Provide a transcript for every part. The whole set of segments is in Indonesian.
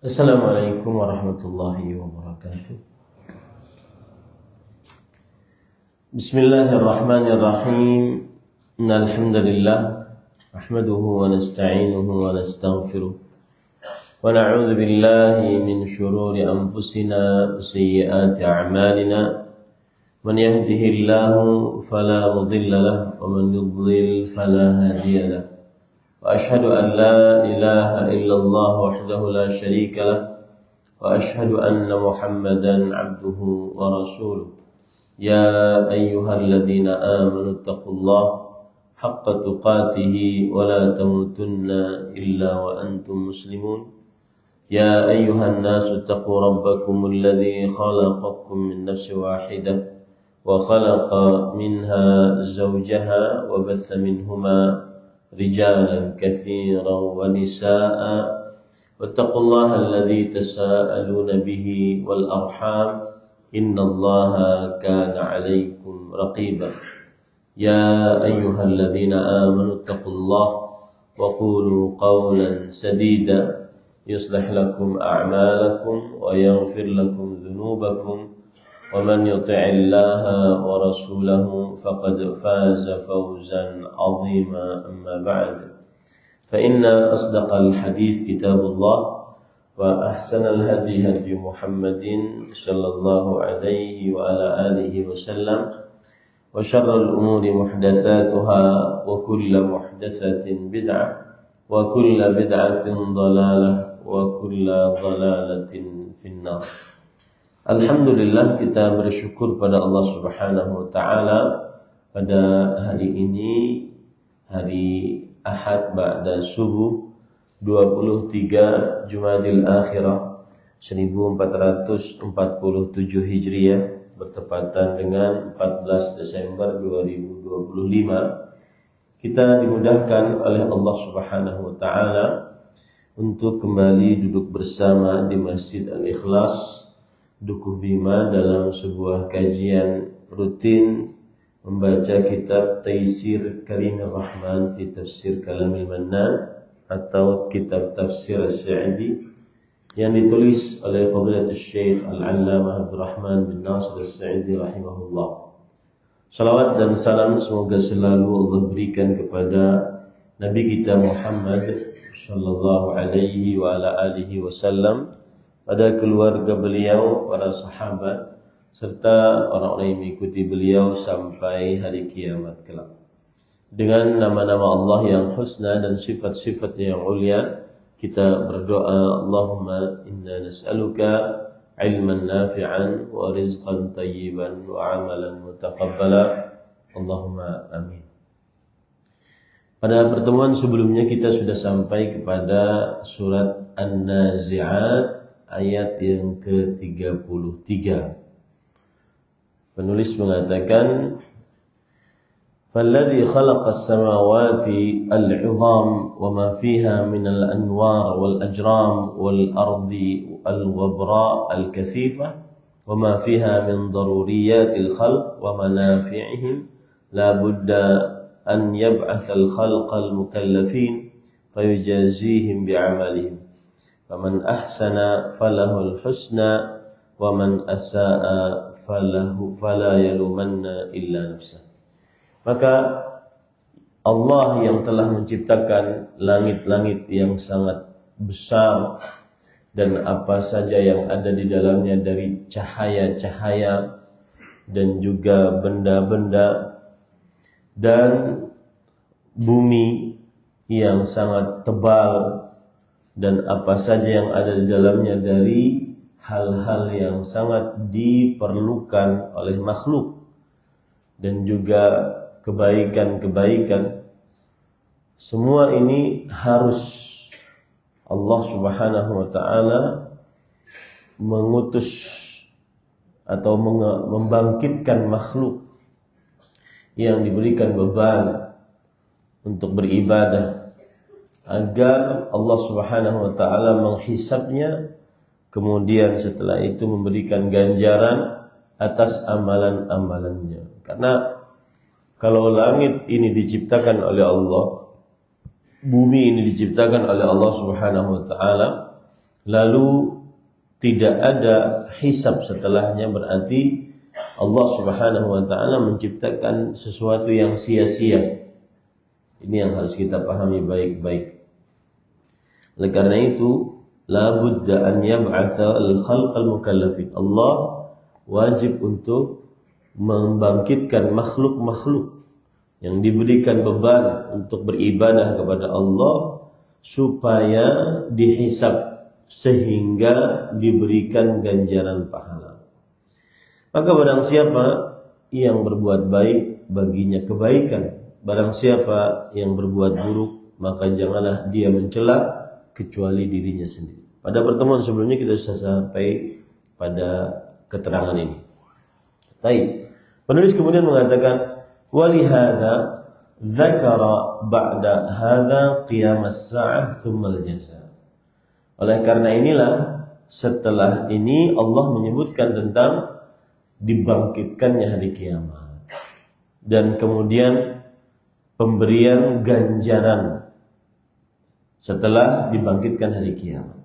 Assalamualaikum warahmatullahi wabarakatuh. Bismillahirrahmanirrahim. Innal hamdalillah nahmaduhu wa nasta'inuhu wa nastaghfiruh wa na'udzu billahi min shururi anfusina wa sayyiati a'malina. Man yahdihillahu fala mudilla lahu wa man yudlil fala hadiya lahu. وأشهد أن لا إله إلا الله وحده لا شريك له وأشهد أن محمدا عبده ورسوله يا أيها الذين آمنوا اتقوا الله حق تقاته ولا تموتن إلا وأنتم مسلمون يا أيها الناس اتقوا ربكم الذي خلقكم من نفس واحدة وخلق منها زوجها وبث منهما رجالا كثيرا ونساء واتقوا الله الذي تساءلون به والأرحام إن الله كان عليكم رقيبا يا أيها الذين آمنوا اتقوا الله وقولوا قولا سديدا يصلح لكم أعمالكم ويغفر لكم ذنوبكم ومن يطع الله ورسوله فقد فاز فوزا عظيما أما بعد فإن أصدق الحديث كتاب الله وأحسن الهدي هدي محمد صلى الله عليه وعلى آله وسلم وشر الأمور محدثاتها وكل محدثة بدعة وكل بدعة ضلالة وكل ضلالة في النار. Alhamdulillah, kita bersyukur pada Allah Subhanahu wa taala pada hari ini, hari Ahad ba'da subuh 23 Jumadil Akhirah 1447 Hijriah bertepatan dengan 14 Desember 2025. Kita dimudahkan oleh Allah Subhanahu wa taala untuk kembali duduk bersama di Masjid Al-Ikhlas Dukuh Bima dalam sebuah kajian rutin membaca kitab Taisir Karimir Rahman fi Tafsir Kalamil Mannan atau kitab Tafsir As-Sa'di yang ditulis oleh Fadilatul Syekh Al-Allamah Abdul Rahman bin Nasir As-Sa'di rahimahullah. Salawat dan salam semoga selalu Allah berikan kepada Nabi kita Muhammad sallallahu alaihi wa ala alihi wasallam, pada keluarga beliau, para sahabat, serta orang-orang yang mengikuti beliau sampai hari kiamat kelak. Dengan nama-nama Allah yang husna dan sifat-sifatnya yang ulia, kita berdoa, Allahumma inna nas'aluka ilman nafi'an wa rizqan tayyiban wa amalan mutaqabbala. Allahumma amin. Pada pertemuan sebelumnya kita sudah sampai kepada surat An-Nazi'at ayat yang ke-33. Penulis mengatakan, "Falladzi khalaqas samawati al-'idham wa ma fiha min al-anwar wal ajram wal ardi al-ghabra al-kathifa wa ma fiha min daruriyatil khalq wa manafi'ihim la budda an yab'atha al-khalqa al-mukallafin fayujazihim bi'amalihim. Faman ahsana falahul husna wa man asaa fala yalumanna illa nafsah." Maka Allah yang telah menciptakan langit-langit yang sangat besar dan apa saja yang ada di dalamnya dari cahaya-cahaya dan juga benda-benda, dan bumi yang sangat tebal dan apa saja yang ada di dalamnya dari hal-hal yang sangat diperlukan oleh makhluk, dan juga kebaikan-kebaikan. Semua ini harus Allah Subhanahu wa taala mengutus atau membangkitkan makhluk yang diberikan beban untuk beribadah, agar Allah Subhanahu wa taala menghisabnya, kemudian setelah itu memberikan ganjaran atas amalan-amalannya. Karena kalau langit ini diciptakan oleh Allah, bumi ini diciptakan oleh Allah Subhanahu wa taala, lalu tidak ada hisab setelahnya, berarti Allah Subhanahu wa taala menciptakan sesuatu yang sia-sia. Ini yang harus kita pahami baik-baik. Oleh karena itu, la budda an yab'atsa al-khalq al-mukallafin. Allah wajib untuk membangkitkan makhluk-makhluk yang diberikan beban untuk beribadah kepada Allah supaya dihisab sehingga diberikan ganjaran pahala. Maka barang siapa yang berbuat baik, baginya kebaikan. Barang siapa yang berbuat buruk, maka janganlah dia mencela kecuali dirinya sendiri. Pada pertemuan sebelumnya kita sudah sampai pada keterangan ini. Baik. Penulis kemudian mengatakan, walihada dzakara ba'da hadza qiyam as-sa'ah tsumma al-jazaa. Oleh karena inilah setelah ini Allah menyebutkan tentang dibangkitkannya hari kiamat dan kemudian pemberian ganjaran setelah dibangkitkan hari kiamat.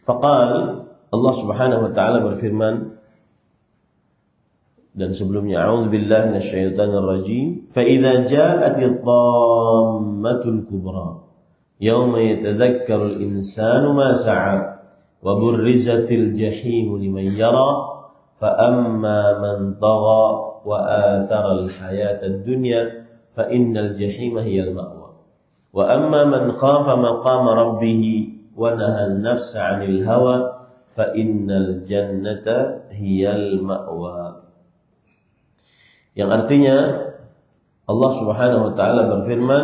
Faqal, Allah Subhanahu wa taala berfirman, dan sebelumnya a'udzubillahi minasyaitonir rajim, fa idza ja'atit tammatul kubra yauma yatadzakkarul insanu ma sa'a wa burrizatil jahim liman yara فأما من طغى وآثر الحياة الدنيا فإن الجحيم هي المأوى وأما من خاف مقام ربه ونهى النفس عن الهوى فإن الجنة هي المأوى. Yang artinya Allah Subhanahu wa taala berfirman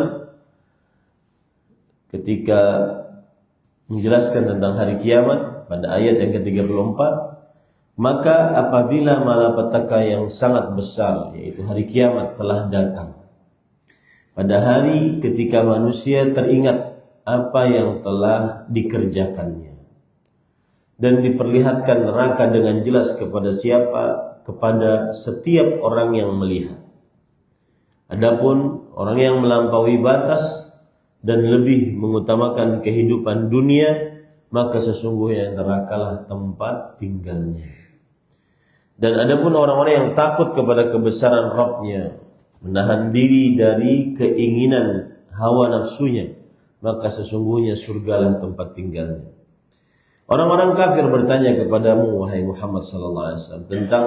ketika menjelaskan tentang hari kiamat pada ayat yang ke-34, maka apabila malapetaka yang sangat besar, yaitu hari kiamat, telah datang, pada hari ketika manusia teringat apa yang telah dikerjakannya dan diperlihatkan neraka dengan jelas kepada siapa? Kepada setiap orang yang melihat. Adapun orang yang melampaui batas dan lebih mengutamakan kehidupan dunia, maka sesungguhnya nerakalah tempat tinggalnya. Dan adapun orang-orang yang takut kepada kebesaran Rabb-nya, menahan diri dari keinginan hawa nafsunya, maka sesungguhnya surgalah tempat tinggalnya. Orang-orang kafir bertanya kepadamu, wahai Muhammad sallallahu alaihi wasallam, tentang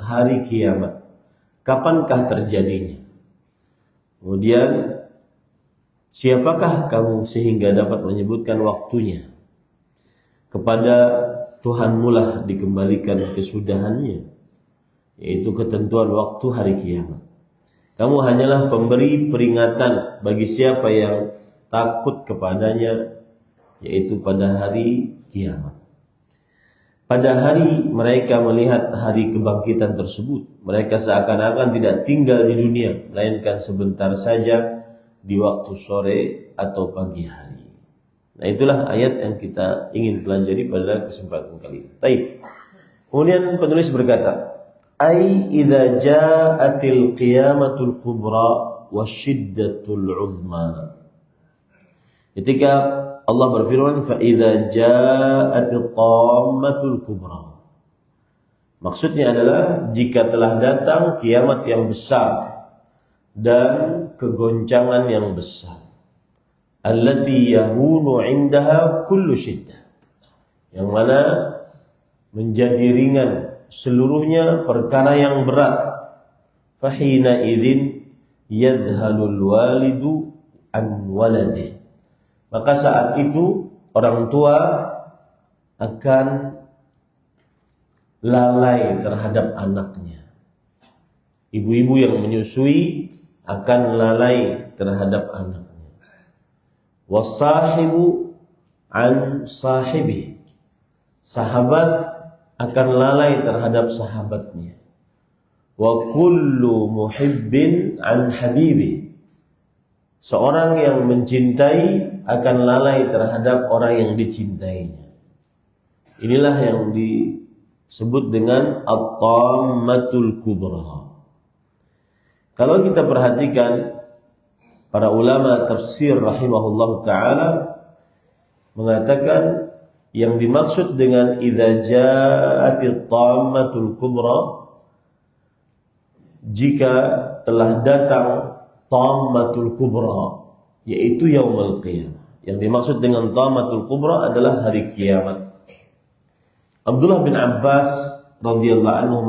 hari kiamat. Kapankah terjadinya? Kemudian, siapakah kamu sehingga dapat menyebutkan waktunya? Kepada Tuhanmu lah dikembalikan kesudahannya, yaitu ketentuan waktu hari kiamat. Kamu hanyalah pemberi peringatan bagi siapa yang takut kepadanya, yaitu pada hari kiamat. Pada hari mereka melihat hari kebangkitan tersebut, mereka seakan-akan tidak tinggal di dunia, melainkan sebentar saja di waktu sore atau pagi hari. Nah, itulah ayat yang kita ingin pelajari pada kesempatan kali ini. Taib. Kemudian penulis berkata, ai idza ja'atil qiyamatul kubra wasyiddatul uzma. Ketika Allah berfirman, fa idza ja'atil tammatul kubra. Maksudnya adalah jika telah datang kiamat yang besar dan kegoncangan yang besar. Allati yahunu indaha kullu syiddah, yang mana menjadi ringan seluruhnya perkara yang berat. Fahina idzin yadhalul walidu an waladih, maka saat itu orang tua akan lalai terhadap anaknya. Ibu-ibu yang menyusui akan lalai terhadap anaknya. Wasahibu an sahibi, sahabat akan lalai terhadap sahabatnya. Wa kullu muhibbin an habibi, seorang yang mencintai akan lalai terhadap orang yang dicintainya. Inilah yang disebut dengan at-tammatul kubra. Kalau kita perhatikan para ulama tafsir rahimahullah ta'ala mengatakan yang dimaksud dengan idza ja'atit tammatul kubra, jika telah datang tammatul kubra, yaitu yaumul qiyamah. Yang dimaksud dengan tammatul kubra adalah hari kiamat. Abdullah bin Abbas radhiyallahu anhu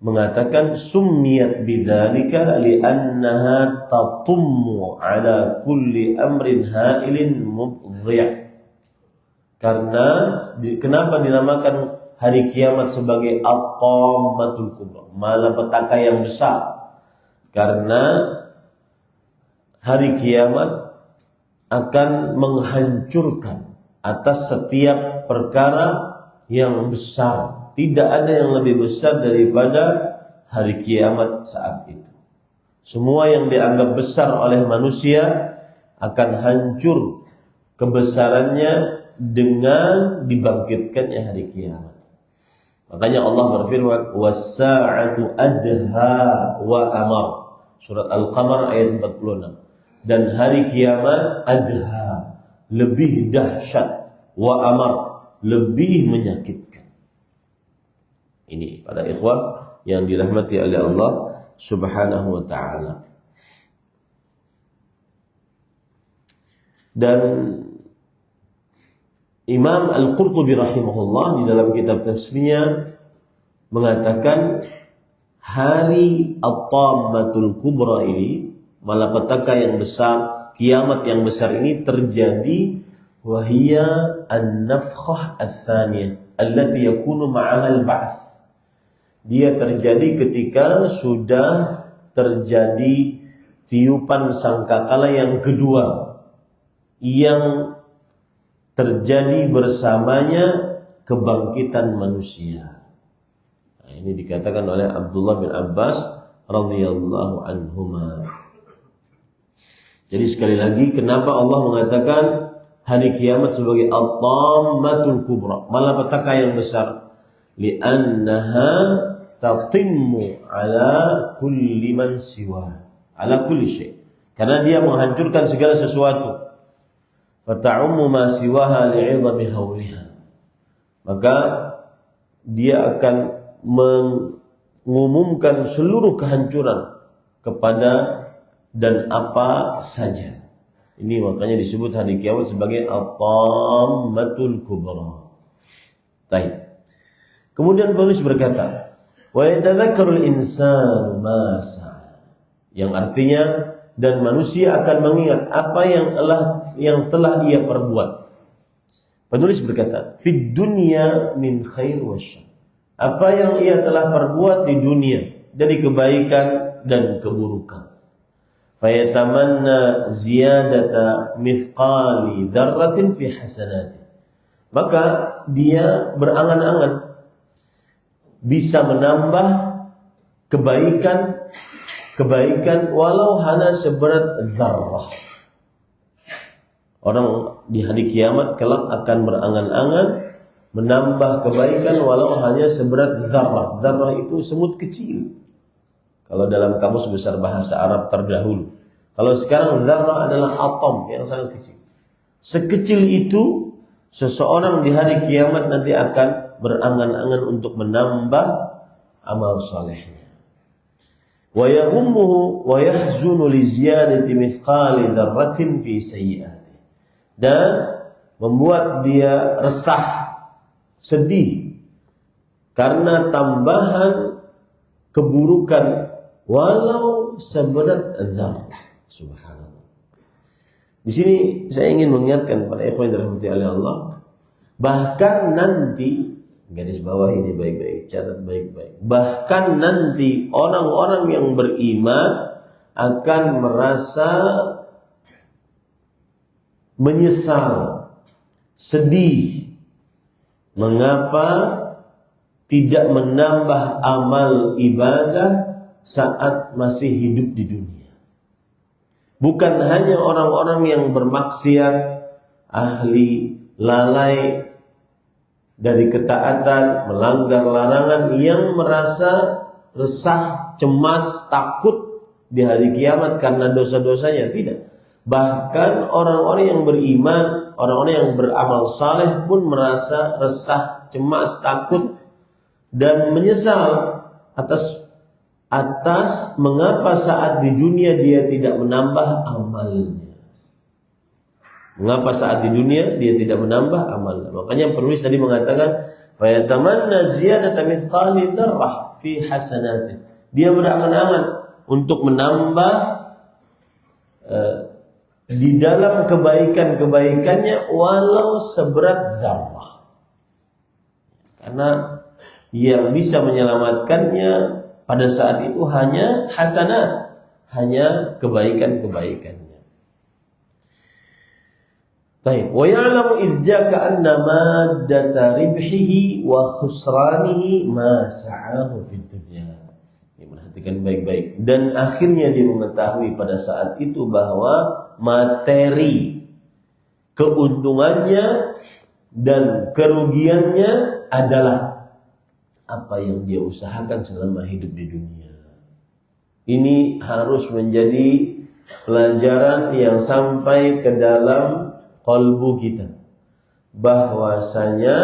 mengatakan summiyat bidzalika li'annaha tatummu ala kulli amrin ha'ilin mudhi'. Karena kenapa dinamakan hari kiamat sebagai at-tammatul kubra, malapetaka yang besar? Karena hari kiamat akan menghancurkan atas setiap perkara yang besar. Tidak ada yang lebih besar daripada hari kiamat saat itu. Semua yang dianggap besar oleh manusia akan hancur kebesarannya dengan dibangkitkannya hari kiamat. Makanya Allah berfirman, was-sa'atu adha wa amar. Surat Al-Qamar ayat 46. Dan hari kiamat adha, lebih dahsyat, wa amar, lebih menyakitkan. Ini pada ikhwah yang dirahmati oleh Allah Subhanahu wa ta'ala. Dan Imam Al-Qurtubi rahimahullah di dalam kitab tafsirnya mengatakan hari at-tammatul kubra ini, malapetaka yang besar, kiamat yang besar ini terjadi wahia an-nafkhah ats-tsaniyah allati yakunu ma'aha al-ba'ts. Dia terjadi ketika sudah terjadi tiupan sangkakala yang kedua, yang terjadi bersamanya kebangkitan manusia. Nah, ini dikatakan oleh Abdullah bin Abbas radhiyallahu anhuma. Jadi sekali lagi, kenapa Allah mengatakan hari kiamat sebagai at-tammatul kubra, malapetaka yang besar? Li'annaha tatimmu ala kulli man siwa, ala kulli syai'. Karena dia menghancurkan segala sesuatu. Fata'ummu ma siwaha li'idhami hauliha. Maka dia akan mengumumkan seluruh kehancuran kepada dan apa saja. Ini makanya disebut hari kiamat sebagai at-tammatul kubra. Baik. Kemudian penulis berkata, wa yatadzakkarul insanu ma sa'a. Yang artinya, dan manusia akan mengingat apa yang telah ia perbuat. Penulis berkata, fid dunya min khair wa syarr. Apa yang ia telah perbuat di dunia dari kebaikan dan keburukan. Fayatamanna ziyadata mithqali dzarratin fi hasanati. Maka dia berangan-angan bisa menambah kebaikan walau hanya seberat zarrah. Orang di hari kiamat kelak akan berangan-angan menambah kebaikan walau hanya seberat zarrah. Zarrah itu semut kecil. Kalau dalam kamus besar bahasa Arab terdahulu. Kalau sekarang zarrah adalah atom yang sangat kecil. Sekecil itu seseorang di hari kiamat nanti akan berangan-angan untuk menambah amal salehnya. Wa yaghummuhu wa yahzunu li ziyadati mithqali dzarratin fi sayyi'ati. Dan membuat dia resah, sedih karena tambahan keburukan walau seberat dzarrah. Subhanallah. Di sini saya ingin mengingatkan pada ikhwan yang dirahmati oleh Allah, bahkan nanti, garis bawah ini baik-baik, catat baik-baik. Bahkan nanti orang-orang yang beriman akan merasa menyesal, sedih. Mengapa tidak menambah amal ibadah saat masih hidup di dunia? Bukan hanya orang-orang yang bermaksiat, ahli lalai dari ketaatan, melanggar larangan, yang merasa resah, cemas, takut di hari kiamat karena dosa-dosanya. Tidak. Bahkan orang-orang yang beriman orang-orang yang beramal saleh pun merasa resah, cemas, takut dan menyesal atas mengapa saat di dunia dia tidak menambah amalnya. Mengapa saat di dunia dia tidak menambah amalnya? Makanya penulis tadi mengatakan fayatamanna ziyadata mithqali dzarrah fi hasanati. Dia berangan-angan untuk menambah di dalam kebaikan-kebaikannya walau seberat zarrah. Karena yang bisa menyelamatkannya pada saat itu hanya hasanat, hanya kebaikan-kebaikannya. Baik, wa ya'lamu idz jaka anna maddata ribhihi wa khusranihi ma sa'ahu fid dunya. Ini perhatikan baik-baik. Dan akhirnya dia mengetahui pada saat itu bahwa materi keuntungannya dan kerugiannya adalah apa yang dia usahakan selama hidup di dunia. Ini harus menjadi pelajaran yang sampai ke dalam qalbu kita, bahwasanya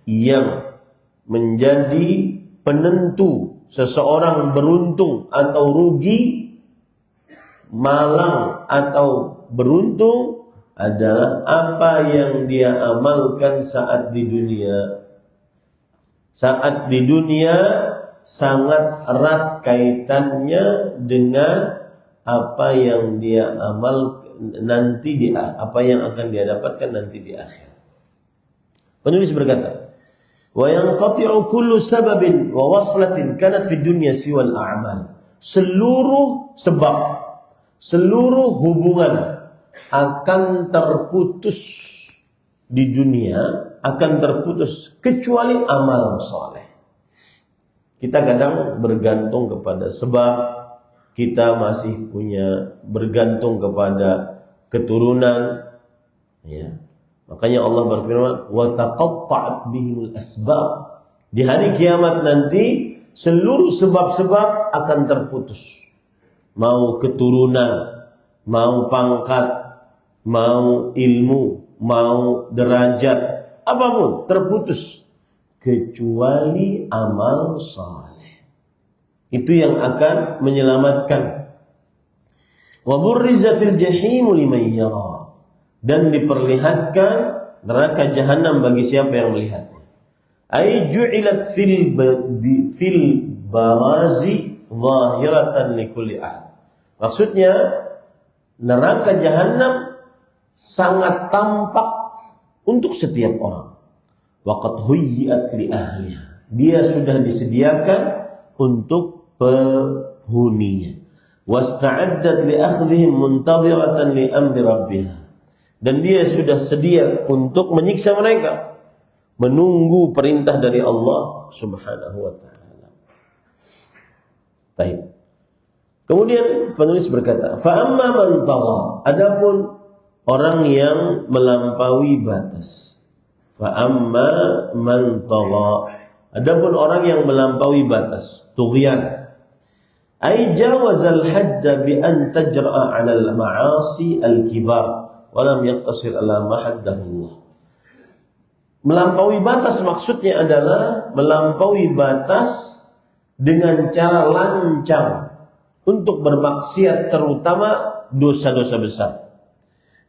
yang menjadi penentu seseorang beruntung atau rugi, malang atau beruntung adalah apa yang dia amalkan saat di dunia. Saat di dunia sangat erat kaitannya dengan apa yang dia amalkan nanti apa yang akan dia dapatkan nanti di akhir. Penulis berkata, wa yanqati'u kullu sababin wa waslatin kanat fid dunya siwal a'mal. Seluruh sebab, seluruh hubungan akan terputus di dunia, akan terputus kecuali amal saleh. Kita kadang bergantung kepada sebab, kita masih punya bergantung kepada keturunan, ya. Makanya Allah berfirman, wa taqatta'at bihimul asbab. Di hari kiamat nanti seluruh sebab-sebab akan terputus. Mau keturunan, mau pangkat, mau ilmu, mau derajat, apapun terputus kecuali amal saleh. Itu yang akan menyelamatkan. Wa burrizatil jahimu liman yara. Dan diperlihatkan neraka jahanam bagi siapa yang melihatnya. Ai ju'ilat fil barazi zahiratan likulli ahad. Maksudnya neraka jahanam sangat tampak untuk setiap orang. Waqad huyyi'at li ahliha. Dia sudah disediakan untuk penghuninya. Wasta'addat li akhdhihim muntadhiratan li amri rabbiha. Dan dia sudah sedia untuk menyiksa mereka, menunggu perintah dari Allah Subhanahu wa taala. Baik. Kemudian penulis berkata, fa amma man tagha, adapun orang yang melampaui batas. Fa amma man tagha, adapun orang yang melampaui batas, tughyan. Ay jawazal hadda bi an tajra'a 'ala al-ma'asi al-kibar wa lam yaqtasir 'ala ma haddahu. Melampaui batas maksudnya adalah melampaui batas dengan cara lancang untuk bermaksiat, terutama dosa-dosa besar.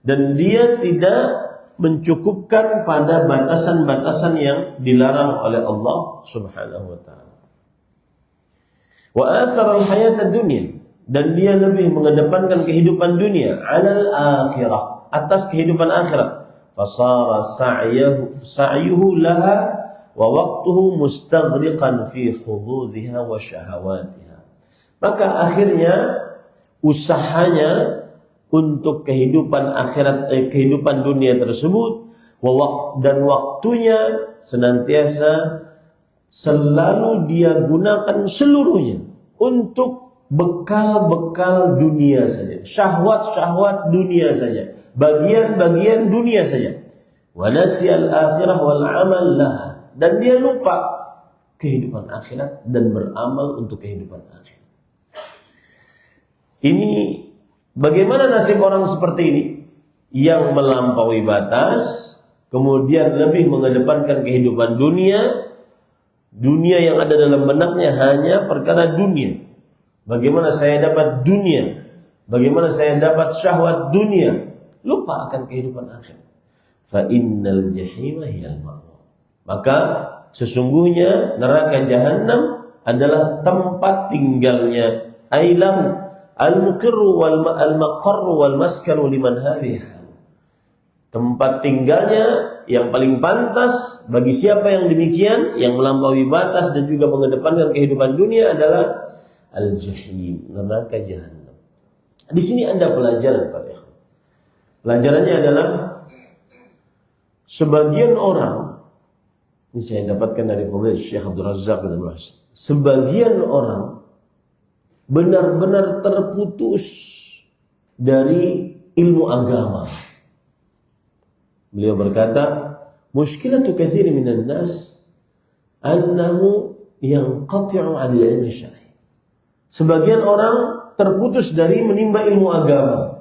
Dan dia tidak mencukupkan pada batasan-batasan yang dilarang oleh Allah Subhanahu wa taala. Wa athara al-hayat ad-dunya, dan dia lebih mengedepankan kehidupan dunia 'alal akhirah, atas kehidupan akhirat. Fasara sa'yuhu laha wa waqtuhu mustaghriqan fi hududhiha wa syahawatiha. Maka akhirnya usahanya untuk kehidupan akhirat, kehidupan dunia tersebut, dan waktunya senantiasa selalu dia gunakan seluruhnya untuk bekal-bekal dunia saja, syahwat-syahwat dunia saja, bagian-bagian dunia saja. Wa nasiyal akhirah wal amal laha, dan dia lupa kehidupan akhirat dan beramal untuk kehidupan akhirat. Ini bagaimana nasib orang seperti ini yang melampaui batas, kemudian lebih mengedepankan kehidupan dunia. Dunia yang ada dalam benaknya hanya perkara dunia. Bagaimana saya dapat dunia? Bagaimana saya dapat syahwat dunia? Lupa akan kehidupan akhir. Fa innal jahima hiyal ma'wa. Maka sesungguhnya neraka jahanam adalah tempat tinggalnya. Ailahu al-muqirru wal al-maqarru wal maskanu liman hadhihi. Tempat tinggalnya yang paling pantas bagi siapa yang demikian, yang melampaui batas dan juga mengedepankan kehidupan dunia adalah al-jahim, neraka jahanam. Di sini ada pelajaran para ikhwan. Pelajarannya adalah sebagian orang, ini saya dapatkan dari Fadil Syekh Abdul Razak dan Muhammad. Sebagian orang benar-benar terputus dari ilmu agama. Beliau berkata, mushkilatu katsir minan nas annahu yanqati'u 'anil ilmi syar'i. Sebagian orang terputus dari menimba ilmu agama.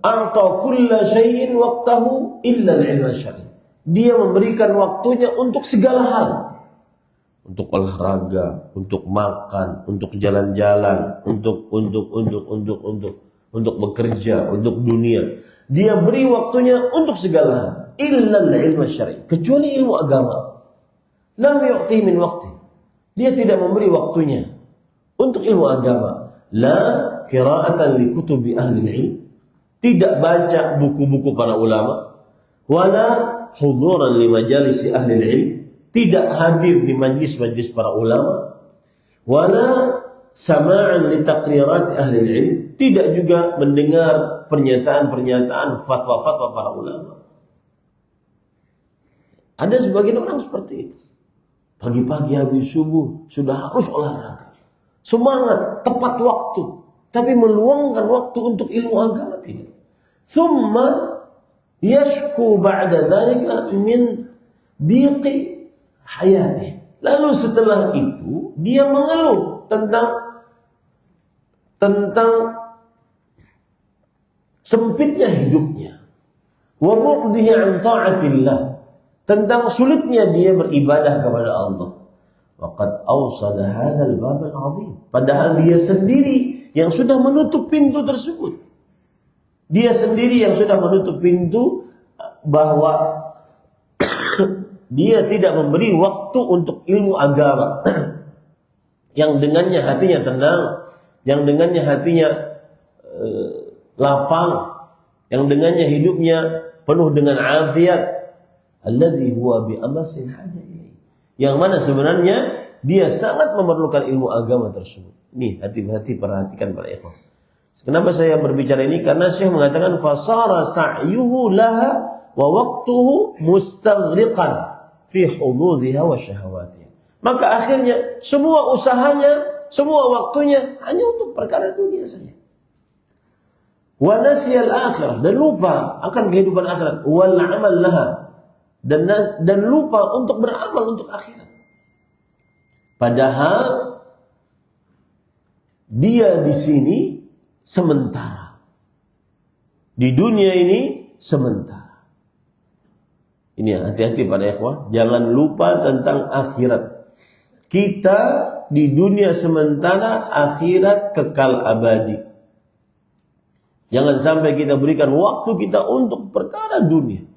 A'ta kulla syai'in waqtahu illa al-'ilm syar'i. Dia memberikan waktunya untuk segala hal. Untuk olahraga, untuk makan, untuk jalan-jalan, untuk bekerja, untuk dunia. Dia beri waktunya untuk segala hal. Illa al-ilm syar'i. Kecuali ilmu agama. Lam yu'ti min waqti. Dia tidak memberi waktunya untuk ilmu agama. La qira'atan li kutubi ahli ilm. Tidak baca buku-buku para ulama. Wala huduran li majalisi ahli ilm. Tidak hadir di majlis-majlis para ulama. Wala sama'an li taqrirat ahli ilm. Tidak juga mendengar pernyataan-pernyataan fatwa-fatwa para ulama. Ada sebagian orang seperti itu. Pagi-pagi habis subuh sudah harus olahraga. Semangat, tepat waktu. Tapi meluangkan waktu untuk ilmu agama tidak. Thumma yashku ba'da dhalika min diqi hayati. Lalu setelah itu dia mengeluh tentang sempitnya hidupnya, wa bu'dihi an ta'atillah, tentang sulitnya dia beribadah kepada Allah. Waqad awsada hadzal bab al-'azim. Padahal dia sendiri yang sudah menutup pintu tersebut. Dia sendiri yang sudah menutup pintu bahwa dia tidak memberi waktu untuk ilmu agama. Yang dengannya hatinya tenang, yang dengannya hatinya lapang, yang dengannya hidupnya penuh dengan afiat. Alladzi huwa bi amasil haja ilaihi. Yang mana sebenarnya dia sangat memerlukan ilmu agama tersebut. Nih, hati-hati perhatikan para ikhwan. Kenapa saya berbicara ini? Karena Syekh mengatakan fasara sa'yuhu laha wa waqtuhu mustaghriqan fi hududhiha wa syahawatiha. Maka akhirnya semua usahanya, semua waktunya hanya untuk perkara dunia saja. Wa nasiyal akhirah, dan lupa akan kehidupan akhirat. Wal amal laha, dan lupa untuk beramal untuk akhirat. Padahal dia di sini sementara. Di dunia ini sementara. Ini hati-hati pada ikhwah, jangan lupa tentang akhirat. Kita di dunia sementara, akhirat kekal abadi. Jangan sampai kita berikan waktu kita untuk perkara dunia.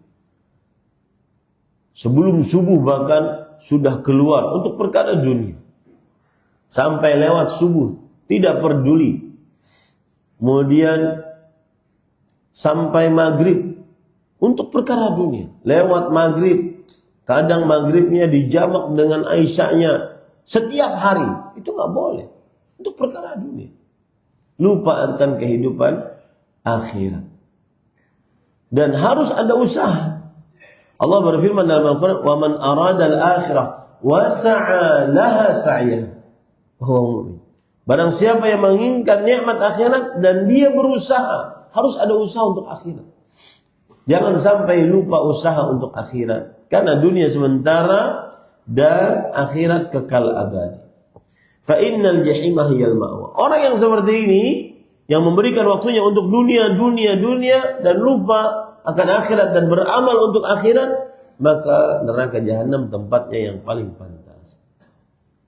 Sebelum subuh bahkan sudah keluar untuk perkara dunia. Sampai lewat subuh tidak peduli. Kemudian sampai maghrib untuk perkara dunia. Lewat maghrib, kadang maghribnya dijamak dengan Aisyahnya setiap hari. Itu nggak boleh. Untuk perkara dunia. Lupa akan kehidupan akhirat. Dan harus ada usaha. Allah berfirman dalam Al-Quran, "Wa man arada al-akhirah wa sa'a laha sa'yaha." Barang siapa yang menginginkan nikmat akhirat dan dia berusaha, harus ada usaha untuk akhirat. Jangan sampai lupa usaha untuk akhirat, karena dunia sementara dan akhirat kekal abadi. Fa innal jahima hiyal ma'wa. Orang yang seperti ini yang memberikan waktunya untuk dunia dan lupa akan akhirat dan beramal untuk akhirat, maka neraka jahanam tempatnya yang paling pantas.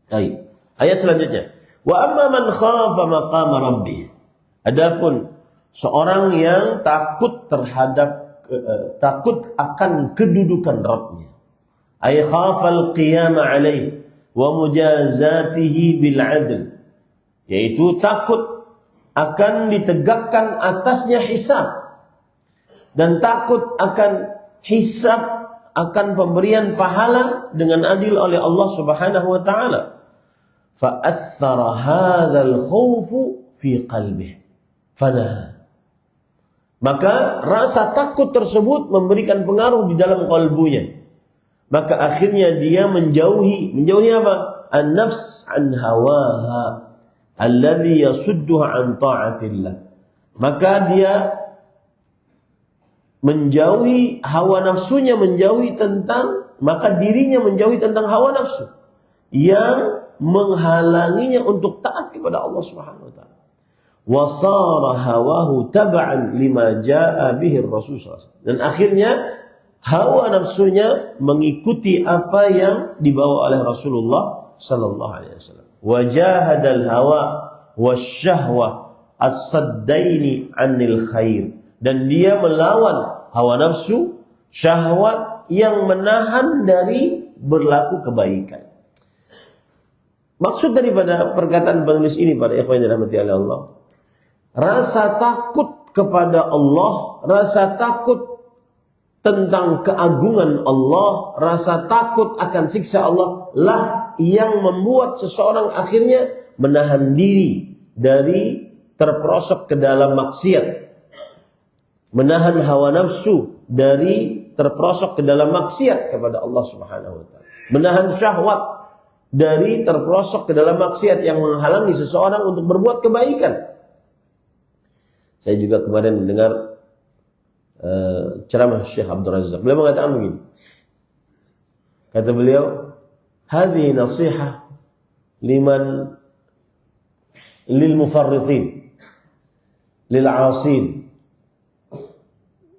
Baik. Ayat selanjutnya. Wa amma man khafa maqama rabbih. Adapun seorang yang takut akan kedudukan Rabbnya. Ay khafal qiyama alaih wa mujazatihi bil adl. Yaitu takut akan ditegakkan atasnya hisab. Dan takut akan hisab, akan pemberian pahala dengan adil oleh Allah Subhanahu wa taala. Fa athara hadzal khaufu fi qalbihi. Fanaha. Maka rasa takut tersebut memberikan pengaruh di dalam kalbunya. Maka akhirnya dia menjauhi apa? An-nafs an hawaha alladhi yasudduha an ta'atillah. Maka dia menjauhi hawa nafsunya, maka dirinya menjauhi tentang hawa nafsu yang menghalanginya untuk taat kepada Allah Subhanahu wa taala. Wa sara hawahu tab'an lima jaa bihi Rasul sallallahu alaihi wasallam. Dan akhirnya hawa nafsunya mengikuti apa yang dibawa oleh Rasulullah sallallahu alaihi wasallam. Wa jahadal hawa wasyahwa as-saddaini 'anil khair. Dan dia melawan hawa nafsu, syahwat yang menahan dari berlaku kebaikan. Maksud daripada perkataan penulis ini pada ikhwan yang dirahmati oleh Allah, rasa takut kepada Allah, rasa takut tentang keagungan Allah, rasa takut akan siksa Allah lah yang membuat seseorang akhirnya menahan diri dari terperosok ke dalam maksiat. Menahan hawa nafsu dari terperosok ke dalam maksiat kepada Allah Subhanahu wa taala. Menahan syahwat dari terperosok ke dalam maksiat yang menghalangi seseorang untuk berbuat kebaikan. Saya juga kemarin mendengar ceramah Syekh Abdul Razak. Beliau mengatakan begini. Kata beliau, "Hadhihi nasihah lil mufarritin, lil 'asin.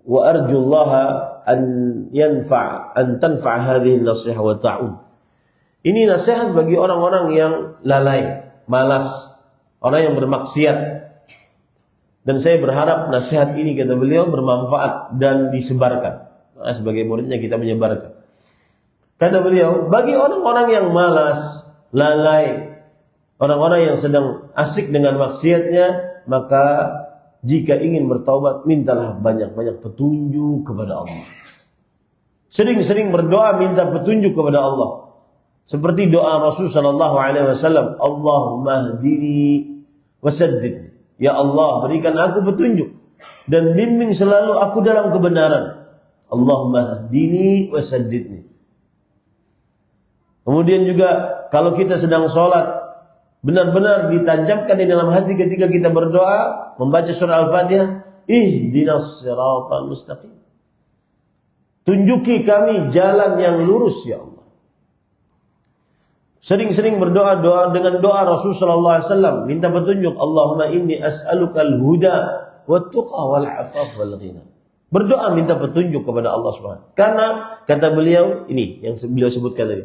Wa arju Allah an tanfa' hadhihi an-nasihah wa ta'un." Ini nasihat bagi orang-orang yang lalai, malas, orang yang bermaksiat. Dan saya berharap nasihat ini, kata beliau, bermanfaat dan disebarkan. Nah, sebagai muridnya kita menyebarkan. Kata beliau, bagi orang-orang yang malas, lalai, orang-orang yang sedang asik dengan maksiatnya, maka jika ingin bertaubat, mintalah banyak-banyak petunjuk kepada Allah. Sering-sering berdoa minta petunjuk kepada Allah. Seperti doa Rasul sallallahu alaihi wasallam, Allahumma hdini wasaddidni. Ya Allah, berikan aku petunjuk dan bimbing selalu aku dalam kebenaran. Allahumma hdini wasaddidni. Kemudian juga kalau kita sedang sholat, benar-benar ditancapkan di dalam hati ketika kita berdoa, membaca surah Al-Fatihah, ihdinas siratal mustaqim. Tunjuki kami jalan yang lurus, ya Allah. Sering-sering berdoa dengan doa Rasul sallallahu alaihi wasallam, minta petunjuk. Allahumma inni as'alukal huda wat tuqa wal afaf wal ghina. Berdoa minta petunjuk kepada Allah Subhanahu. Karena kata beliau, ini yang beliau sebutkan tadi.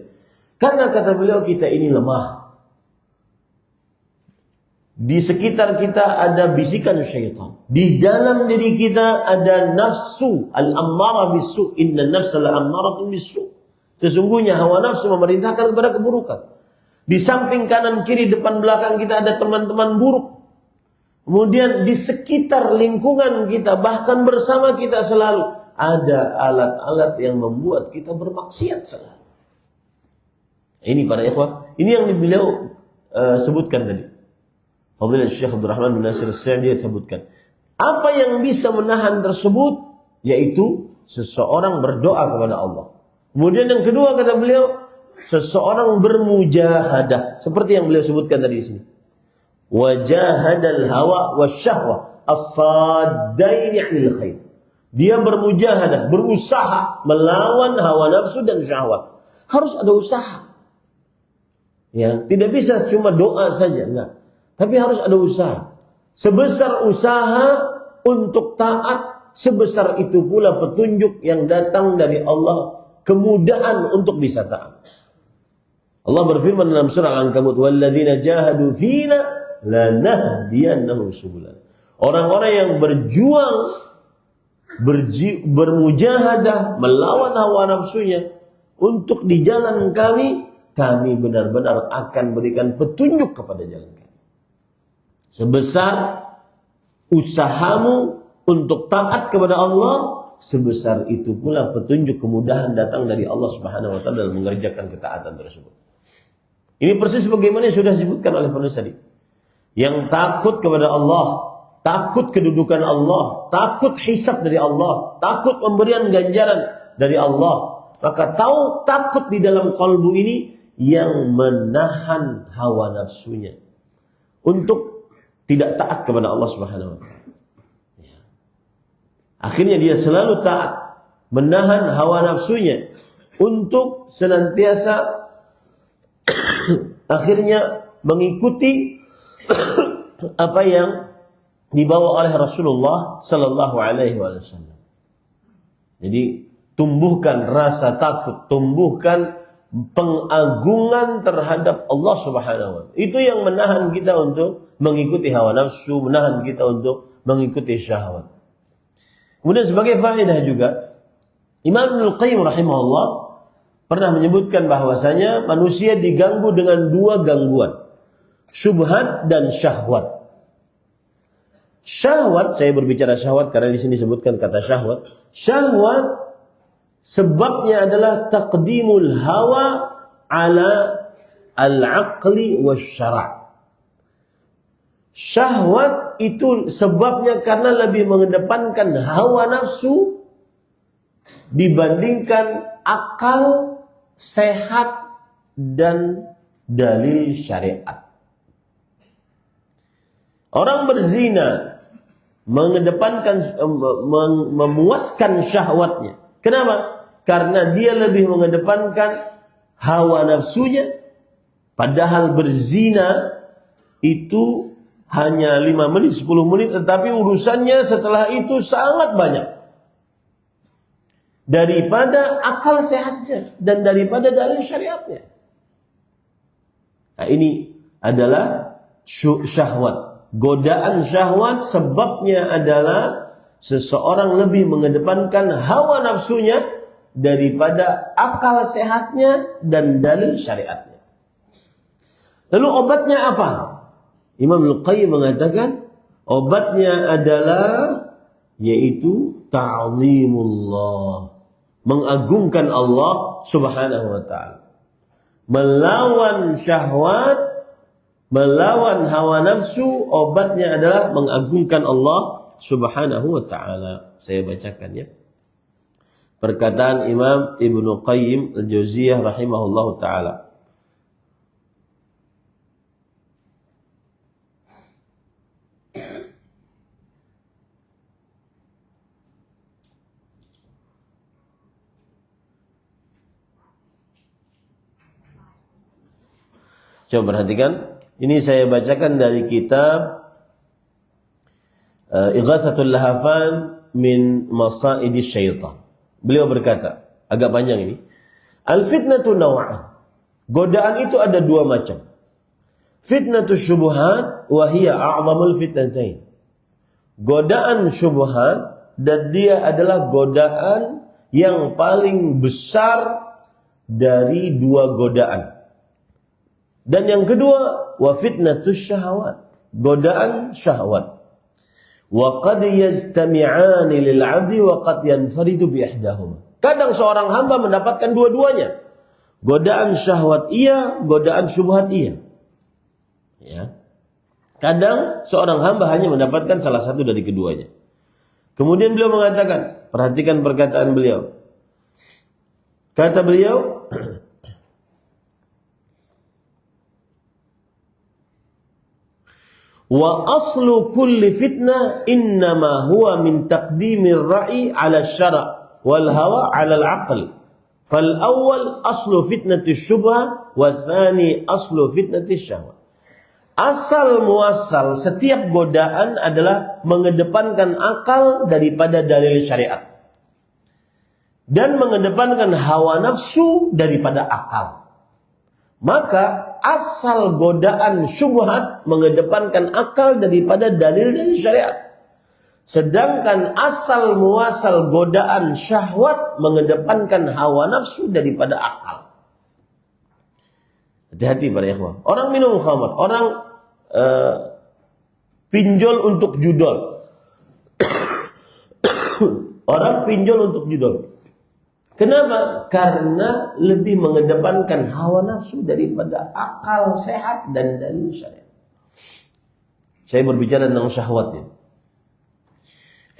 Karena kata beliau kita ini lemah. Di sekitar kita ada bisikan syaitan. Di dalam diri kita ada nafsu al-ammara bisu. Inna nafsa al-ammaratun bisu. Sesungguhnya hawa nafsu memerintahkan kepada keburukan. Di samping kanan kiri depan belakang kita ada teman-teman buruk. Kemudian di sekitar lingkungan kita, bahkan bersama kita selalu ada alat-alat yang membuat kita bermaksiat selalu. Ini para ikhwah, ini yang beliau sebutkan tadi. Fadilat Syekh Abdul Rahman bin Nasir As-Sa'di sebutkan. Apa yang bisa menahan tersebut? Yaitu seseorang berdoa kepada Allah. Kemudian yang kedua kata beliau, seseorang bermujahadah, seperti yang beliau sebutkan tadi di sini. Wajahadal hawa wasyahwa as-saddaini 'anil khair. Dia bermujahadah, berusaha melawan hawa nafsu dan syahwat. Harus ada usaha. Ya, tidak bisa cuma doa saja, enggak. Tapi harus ada usaha. Sebesar usaha untuk taat, sebesar itu pula petunjuk yang datang dari Allah, kemudahan untuk bisa taat. Allah berfirman dalam surah Al-Ankabut, "Walladzina jahadu fina lanahdiyannahum subulana." Orang-orang yang berjuang, bermujahadah melawan hawa nafsunya untuk di jalan kami benar-benar akan berikan petunjuk kepada jalan kami. Sebesar usahamu untuk taat kepada Allah, sebesar itu pula petunjuk kemudahan datang dari Allah Subhanahu wa taala dalam mengerjakan ketaatan tersebut. Ini persis bagaimana yang sudah disebutkan oleh penulis tadi. Yang takut kepada Allah, takut kedudukan Allah, takut hisab dari Allah, takut pemberian ganjaran dari Allah, maka takut di dalam kalbu ini yang menahan hawa nafsunya untuk tidak taat kepada Allah Subhanahu wa taala. Akhirnya dia selalu taat, menahan hawa nafsunya untuk senantiasa akhirnya mengikuti apa yang dibawa oleh Rasulullah sallallahu alaihi wasallam. Jadi tumbuhkan rasa takut, tumbuhkan pengagungan terhadap Allah Subhanahu wa taala. Itu yang menahan kita untuk mengikuti hawa nafsu, menahan kita untuk mengikuti syahwat. Kemudian sebagai faedah juga, Imam Ibnu Qayyim rahimahullah pernah menyebutkan bahwasanya manusia diganggu dengan dua gangguan, syubhat dan syahwat. Syahwat, saya berbicara syahwat karena di sini disebutkan kata syahwat. Syahwat sebabnya adalah taqdimul hawa ala al-aqli wasyara'. Syahwat itu sebabnya karena lebih mengedepankan hawa nafsu dibandingkan akal, sehat, dan dalil syariat. Orang berzina mengedepankan, memuaskan syahwatnya. Kenapa? Karena dia lebih mengedepankan hawa nafsunya. Padahal berzina itu hanya 5 menit, 10 menit, tetapi urusannya setelah itu sangat banyak. Daripada akal sehatnya dan daripada dalil syariatnya. Nah, ini adalah syahwat. Godaan syahwat sebabnya adalah seseorang lebih mengedepankan hawa nafsunya daripada akal sehatnya dan dalil syariatnya. Lalu obatnya apa? Imam Al-Qayyim mengatakan obatnya adalah yaitu ta'zimullah, mengagungkan Allah Subhanahu wa taala. Melawan syahwat, melawan hawa nafsu, obatnya adalah mengagungkan Allah Subhanahu wa taala. Saya bacakan ya. Perkataan Imam Ibnu Qayyim Al-Jauziyah rahimahullahu taala. Coba perhatikan, ini saya bacakan dari kitab Ighatsatul Lahafan min Masaidis Syaitan. Beliau berkata, agak panjang ini. Al-fitnatu naw'an. Godaan itu ada dua macam. Fitnatus syubhat wa hiya a'zamul fitnatain. Godaan syubhat, dan dia adalah godaan yang paling besar dari dua godaan. Dan yang kedua, wa fitnatus syahawat, godaan syahwat. Wa qad yastami'ani lil 'abdi wa qad yanfaridu bi ihdahuma. Kadang seorang hamba mendapatkan dua-duanya. Godaan syahwat iya, godaan syubhat iya. Ya. Kadang seorang hamba hanya mendapatkan salah satu dari keduanya. Kemudian beliau mengatakan, perhatikan perkataan beliau. Kata beliau, wa aslu kulli fitnah innama huwa min taqdimir ra'i 'ala syara' wal hawa 'ala al-'aql. Fal awwal aslu fitnatish syubhah wa tsani aslu fitnatish syahwah. Asal muasal setiap godaan adalah mengedepankan akal daripada dalil syariat. Dan mengedepankan hawa nafsu daripada akal. Maka asal godaan syubhat mengedepankan akal daripada dalil dari syariat. Sedangkan asal muasal godaan syahwat mengedepankan hawa nafsu daripada akal. Hati-hati para ikhwah. Orang minum khamar, orang pinjol untuk judol. Orang pinjol untuk judol. Kenapa? Karena lebih mengedepankan hawa nafsu daripada akal sehat dan dalil syariat. Saya berbicara tentang syahwatnya.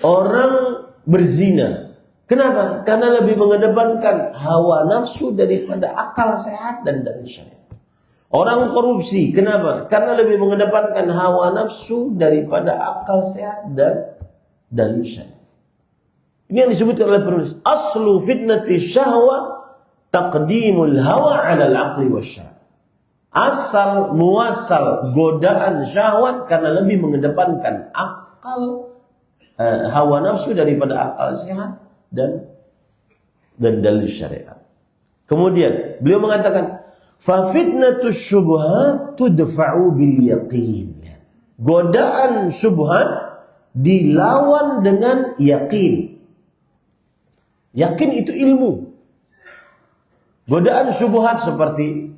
Orang berzina. Kenapa? Karena lebih mengedepankan hawa nafsu daripada akal sehat dan dalil syariat. Orang korupsi. Kenapa? Karena lebih mengedepankan hawa nafsu daripada akal sehat dan dalil syariat. Ini yang disebutkan oleh penulis. Aslu fitnati syahwa taqdimul hawa ala al-aqli wasyara. Asal muasal godaan syahwat karena lebih mengedepankan akal, hawa nafsu daripada akal sehat dan dalil syariat. Kemudian beliau mengatakan, fa fitnatus syubhat tudfa'u bil yaqin. Godaan syubhat dilawan dengan yakin. Yakin itu ilmu. Godaan syubhat seperti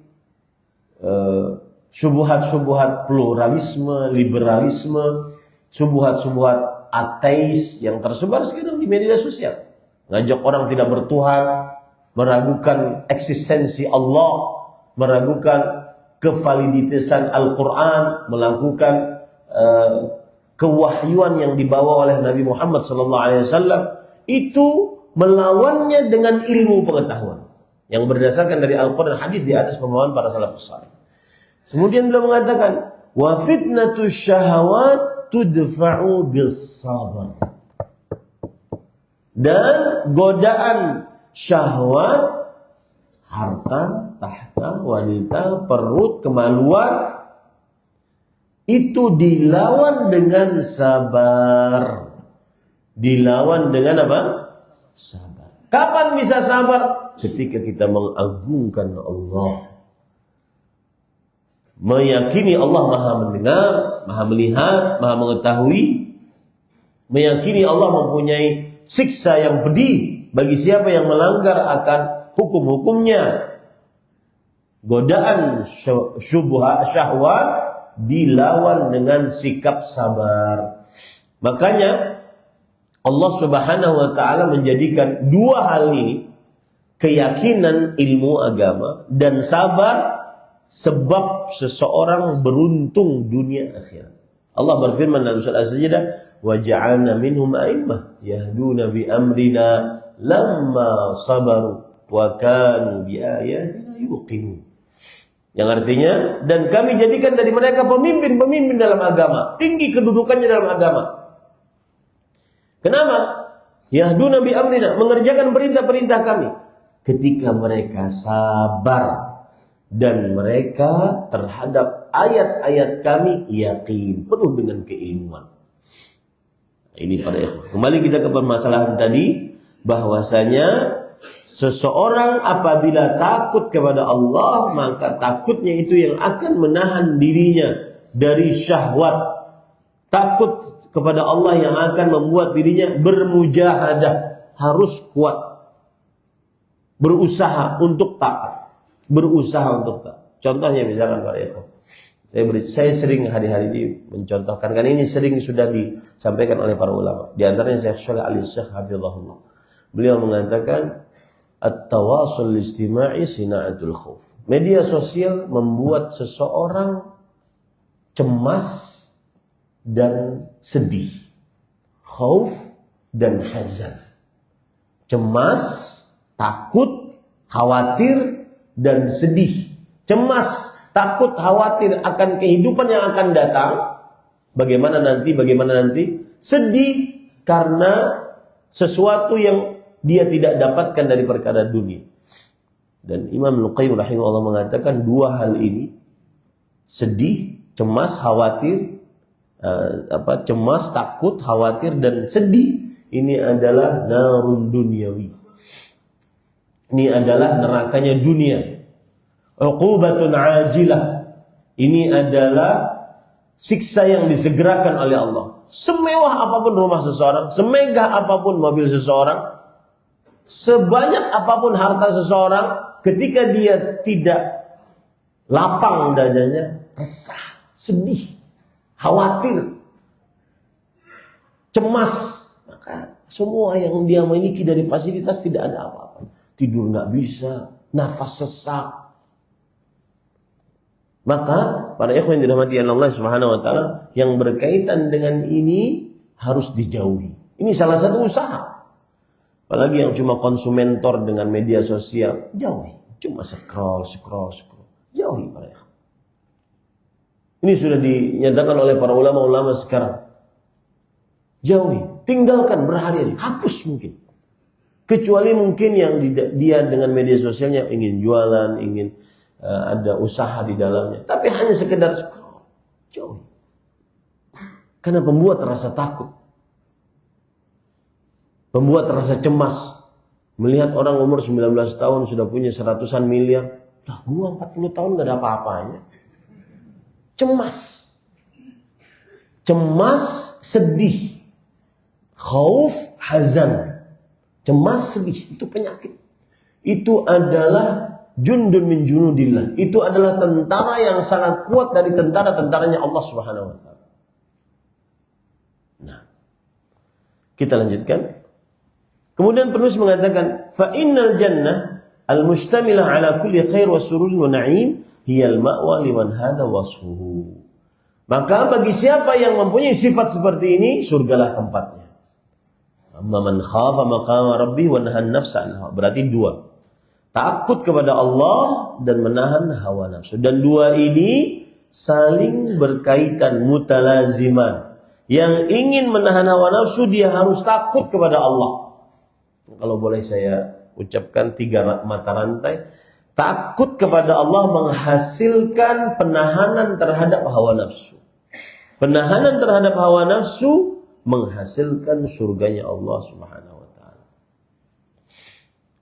syubhat-syubhat pluralisme, liberalisme, syubhat-syubhat ateis yang tersebar sekarang di media sosial. Ngajak orang tidak bertuhan, meragukan eksistensi Allah, meragukan kevaliditasan Al-Quran, melakukan kewahyuan yang dibawa oleh Nabi Muhammad SAW. Itu melawannya dengan ilmu pengetahuan yang berdasarkan dari Al-Quran dan hadis di atas pemahaman para salafus salih. Kemudian beliau mengatakan, wa fitnatus syahawat tudfa'u bis sabar. Dan godaan syahwat, harta, tahta, wanita, perut, kemaluan, itu dilawan dengan sabar. Dilawan dengan apa? Sabar. Kapan bisa sabar? Ketika kita mengagungkan Allah. Meyakini Allah Maha mendengar, Maha melihat, Maha mengetahui. Meyakini Allah mempunyai siksa yang pedih bagi siapa yang melanggar akan hukum-hukumnya. Godaan syahwat dilawan dengan sikap sabar. Makanya Allah Subhanahu wa taala menjadikan dua hal ini, keyakinan ilmu agama dan sabar, sebab seseorang beruntung dunia akhirat. Allah berfirman dalam surah As-Sajdah, wa ja'alna minhum a'immah yahduna bi amrina lamma sabaru wa kanu bi ayatina yuqinun. Yang artinya, dan kami jadikan dari mereka pemimpin-pemimpin dalam agama, tinggi kedudukannya dalam agama. Kenapa? Yahduna bi amrina, mengerjakan perintah-perintah kami. Ketika mereka sabar dan mereka terhadap ayat-ayat kami yakin, penuh dengan keilmuan. Ini pada ikhwan. Kembali kita ke permasalahan tadi, bahwasanya seseorang apabila takut kepada Allah, maka takutnya itu yang akan menahan dirinya dari syahwat. Takut kepada Allah yang akan membuat dirinya bermujahadah, harus kuat, berusaha untuk taat, berusaha untuk taat. Contohnya misalkan para ikhwan, saya sering hari-hari ini mencontohkan, karena ini sering sudah disampaikan oleh para ulama. Di antaranya Syekh Shalih Al-Syekh hafizahullah. Beliau mengatakan, at-tawasul istima'i sina'atul khauf. Media sosial membuat seseorang cemas dan sedih, khauf dan hazan. Cemas, takut, khawatir dan sedih. Cemas, takut, khawatir akan kehidupan yang akan datang. Bagaimana nanti? Sedih karena sesuatu yang dia tidak dapatkan dari perkara dunia. Dan Imam Al-Qayyim rahimahullah mengatakan dua hal ini, sedih cemas, khawatir, cemas, takut, khawatir dan sedih. Ini adalah narun dunyawi. Ini adalah nerakanya dunia. Uqubatun ajilah. Ini adalah siksa yang disegerakan oleh Allah. Semewah apapun rumah seseorang, semegah apapun mobil seseorang, sebanyak apapun harta seseorang, ketika dia tidak lapang dadanya, resah, sedih, khawatir, cemas, maka semua yang dia miliki dari fasilitas tidak ada apa-apa. Tidur nggak bisa, nafas sesak. Maka para ikhwan yang dirahmati Allah Subhanahu wa taala, yang berkaitan dengan ini harus dijauhi. Ini salah satu usaha. Apalagi yang cuma konsumentor dengan media sosial, jauhi. Cuma scroll. Jauhi para ikhwan. Ini sudah dinyatakan oleh para ulama-ulama sekarang. Jauhi, tinggalkan berhari-hari, hapus mungkin. Kecuali mungkin yang dia dengan media sosialnya ingin jualan, ingin ada usaha di dalamnya, tapi hanya sekedar scroll, jauhi. Karena pembuat rasa takut, pembuat rasa cemas. Melihat orang umur 19 tahun sudah punya 100-an miliar, lah gua 40 tahun gak ada apa-apanya. Cemas, sedih, khauf, hazan. Cemas, sedih, itu penyakit. Itu adalah jundun min junudillah. Itu adalah tentara yang sangat kuat dari tentara-tentaranya Allah Subhanahu wa taala. Nah, kita lanjutkan. Kemudian penulis mengatakan, fa innal jannah al-mustamilah ala kulli khair wa surur wa na'im hiyal ma'wa liman hada wasfuhu. Maka bagi siapa yang mempunyai sifat seperti ini, surgalah tempatnya. Amma man khafa maqama rabbi wa nahan nafsa anha. Berarti dua. Takut kepada Allah dan menahan hawa nafsu. Dan dua ini saling berkaitan, mutalaziman. Yang ingin menahan hawa nafsu, dia harus takut kepada Allah. Kalau boleh saya ucapkan 3 mata rantai. Takut kepada Allah menghasilkan penahanan terhadap hawa nafsu. Penahanan terhadap hawa nafsu menghasilkan surganya Allah Subhanahu wa taala.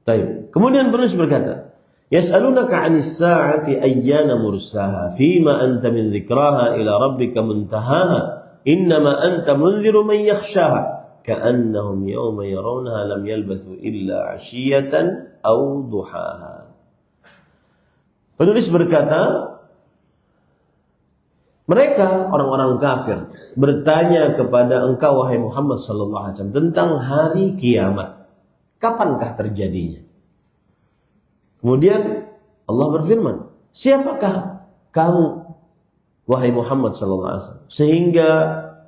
Baik. Kemudian penulis berkata, yas'alunaka 'anis sa'ati ayyana mursaha fima anta min dzikraha ila rabbika muntahaha innama anta munziru man yakhshaha ka'annahum yawma yarawnaha lam yalbathu illa 'ashiyatan aw duhaha. Penulis berkata, mereka orang-orang kafir bertanya kepada engkau wahai Muhammad sallallahu alaihi wasallam tentang hari kiamat. Kapankah terjadinya? Kemudian Allah berfirman, siapakah kamu wahai Muhammad sallallahu alaihi wasallam sehingga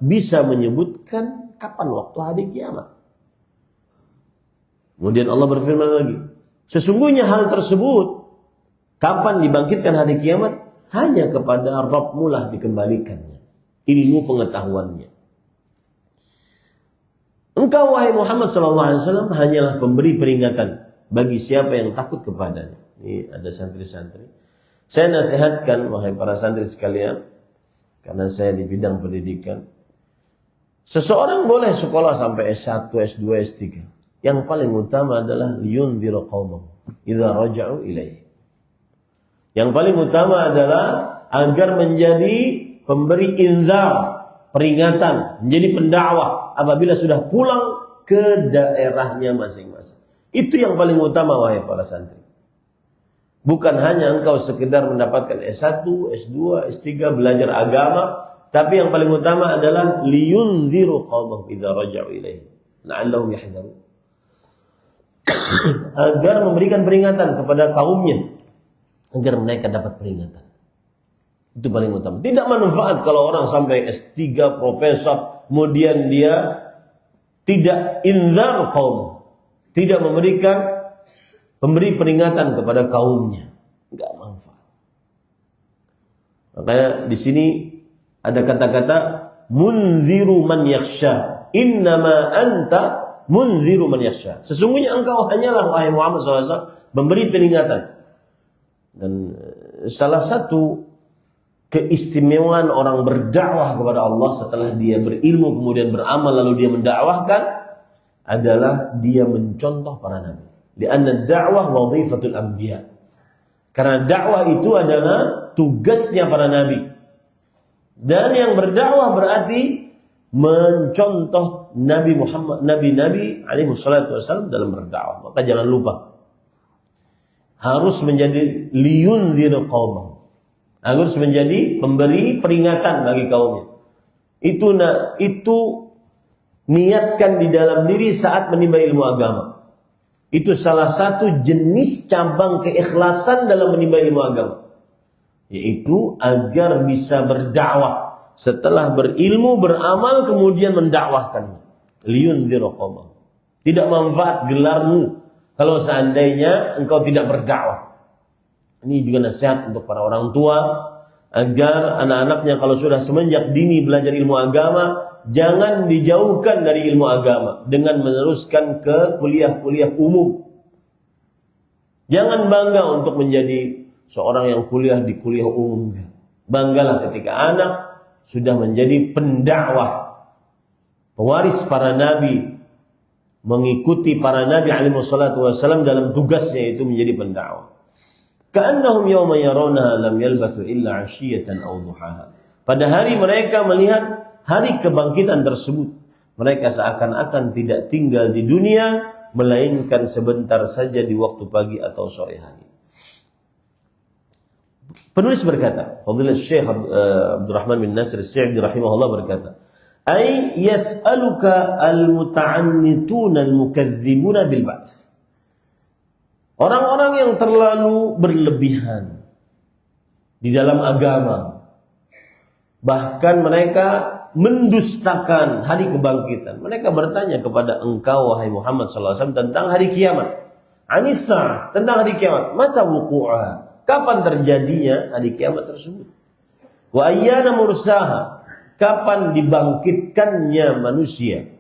bisa menyebutkan kapan waktu hari kiamat? Kemudian Allah berfirman lagi, sesungguhnya hal tersebut, kapan dibangkitkan hari kiamat, hanya kepada Rabb-Mu lah dikembalikannya, ilmu pengetahuannya. Engkau wahai Muhammad SAW hanyalah pemberi peringatan bagi siapa yang takut kepadanya. Ini ada santri-santri. Saya nasihatkan wahai para santri sekalian, karena saya di bidang pendidikan, seseorang boleh sekolah sampai S1, S2, S3. Yang paling utama adalah liyundhiru qaumahum idza raja'u ilaihi. Yang paling utama adalah agar menjadi pemberi inzar, peringatan, menjadi pendakwah apabila sudah pulang ke daerahnya masing-masing. Itu yang paling utama wahai para santri. Bukan hanya engkau sekedar mendapatkan S1, S2, S3 belajar agama, tapi yang paling utama adalah liyundhiru qaumahum idza raja'u ilaihi la'allahum yahdharun. Agar memberikan peringatan kepada kaumnya agar mereka dapat peringatan. Itu paling utama. Tidak manfaat kalau orang sampai S3, profesor, kemudian dia tidak inzar kaum, tidak memberi peringatan kepada kaumnya. Enggak manfaat. Makanya di sini ada kata-kata munziru man yakhsha. Innama anta munziru man yakhsha. Sesungguhnya engkau hanyalah wahai Muhammad SAW memberi peringatan. Dan salah satu keistimewaan orang berdakwah kepada Allah setelah dia berilmu kemudian beramal lalu dia mendakwahkan adalah dia mencontoh para nabi. Lianna dakwah wadhifatul anbiya. Karena dakwah itu adalah tugasnya para nabi. Dan yang berdakwah berarti mencontoh Nabi Muhammad, nabi-nabi alaihi wassalatu wassalam dalam berdakwah. Maka jangan lupa harus menjadi liyunzir qaumah. Harus menjadi pemberi peringatan bagi kaumnya. Itu niatkan di dalam diri saat menimba ilmu agama. Itu salah satu jenis cabang keikhlasan dalam menimba ilmu agama. Yaitu agar bisa berdakwah. Setelah berilmu, beramal, kemudian mendakwahkan. Liyunzir qaumah. Tidak manfaat gelarmu kalau seandainya engkau tidak berdakwah. Ini juga nasihat untuk para orang tua agar anak-anaknya kalau sudah semenjak dini belajar ilmu agama jangan dijauhkan dari ilmu agama dengan meneruskan ke kuliah-kuliah umum. Jangan bangga untuk menjadi seorang yang kuliah di kuliah umum. Banggalah ketika anak sudah menjadi pendakwah, pewaris para nabi, mengikuti para nabi alaihi wassalatu wassalam dalam tugasnya itu menjadi pendakwah. Ka'annahum yawma yarawnaha lam yalbathu illa 'ashiyatan aw duhaha. Pada hari mereka melihat hari kebangkitan tersebut, mereka seakan-akan tidak tinggal di dunia melainkan sebentar saja di waktu pagi atau sore hari. Penulis berkata, Fadilatul Syekh Abdurrahman bin Nasir As-Sa'di rahimahullah berkata, "Ay yas'aluka al-muta'annituna al-mukadzibuna bil ba'ts." Orang-orang yang terlalu berlebihan di dalam agama, bahkan mereka mendustakan hari kebangkitan. Mereka bertanya kepada engkau wahai Muhammad SAW tentang hari kiamat. Anisa, tentang hari kiamat. Mata wuqu'aha, kapan terjadinya hari kiamat tersebut? Wa ayyana mursaha, kapan dibangkitkannya manusia?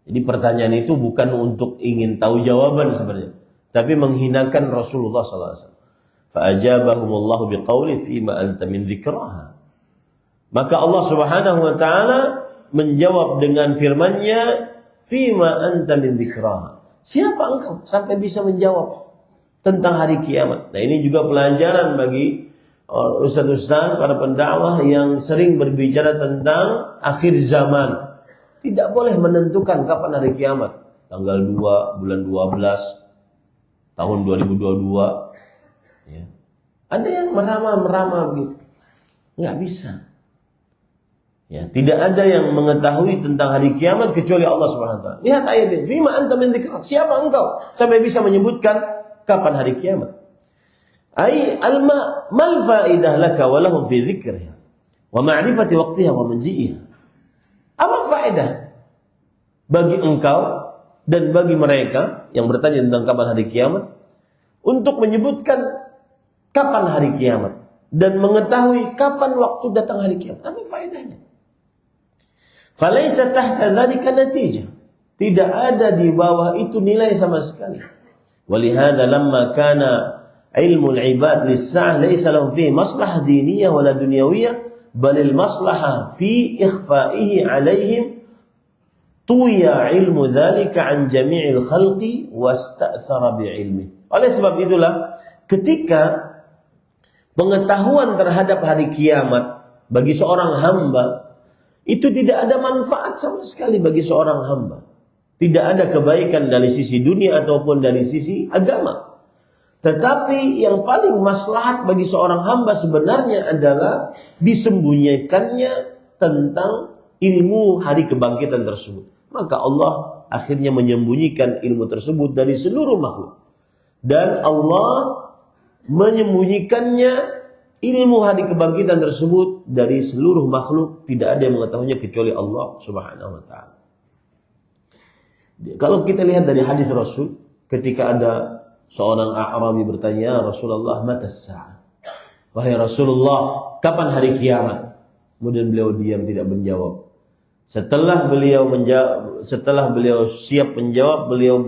Jadi pertanyaan itu bukan untuk ingin tahu jawaban sebenarnya, tapi menghinakan Rasulullah SAW. Fa'ajabahumullahu biqauli fima anta min dzikraha. Maka Allah Subhanahu wa taala menjawab dengan firman-Nya, fima anta min dzikraha. Siapa engkau sampai bisa menjawab tentang hari kiamat? Nah, ini juga pelajaran bagi ustaz-ustaz, para pendakwah yang sering berbicara tentang akhir zaman. Tidak boleh menentukan kapan hari kiamat. Tanggal 2 bulan 12 tahun 2022. Ya. Ada yang meramal begitu. Nggak bisa. Ya, tidak ada yang mengetahui tentang hari kiamat kecuali Allah Subhanahu wa taala. Lihat ayat ini, "Fima anta min dzikra." Siapa engkau sampai bisa menyebutkan kapan hari kiamat? Ai mal faidah laka wa lahum fi dzikriha wa ma'rifati waqtiha wa manji'iha. Apa faedah bagi engkau dan bagi mereka yang bertanya tentang kapan hari kiamat untuk menyebutkan kapan hari kiamat dan mengetahui kapan waktu datang hari kiamat? Apa faedahnya? Falaysa tahta dzalika natijah. Tidak ada di bawah itu nilai sama sekali. Walihada lamma kana ilmu al-ibad lis-sa'ah laysa lahum fihi maslahah diniyah wala dunyawiyah bal al-maslahah fi ikhfa'ihi 'alaihim tuya ilmu dzalika an jami'il khalqi wasta'thara bi'ilmi. Oleh sebab itulah ketika pengetahuan terhadap hari kiamat bagi seorang hamba itu tidak ada manfaat sama sekali bagi seorang hamba. Tidak ada kebaikan dari sisi dunia ataupun dari sisi agama. Tetapi yang paling maslahat bagi seorang hamba sebenarnya adalah disembunyikannya tentang ilmu hari kebangkitan tersebut. Maka Allah akhirnya menyembunyikan ilmu tersebut dari seluruh makhluk. Dan Allah menyembunyikannya ilmu hari kebangkitan tersebut dari seluruh makhluk. Tidak ada yang mengetahuinya kecuali Allah Subhanahu wa ta'ala. Kalau kita lihat dari hadis Rasul, ketika ada seorang A'rabi bertanya, Rasulullah, mata as-sa'ah? Wahai Rasulullah, kapan hari kiamat? Kemudian beliau diam, tidak menjawab. Setelah beliau siap menjawab, beliau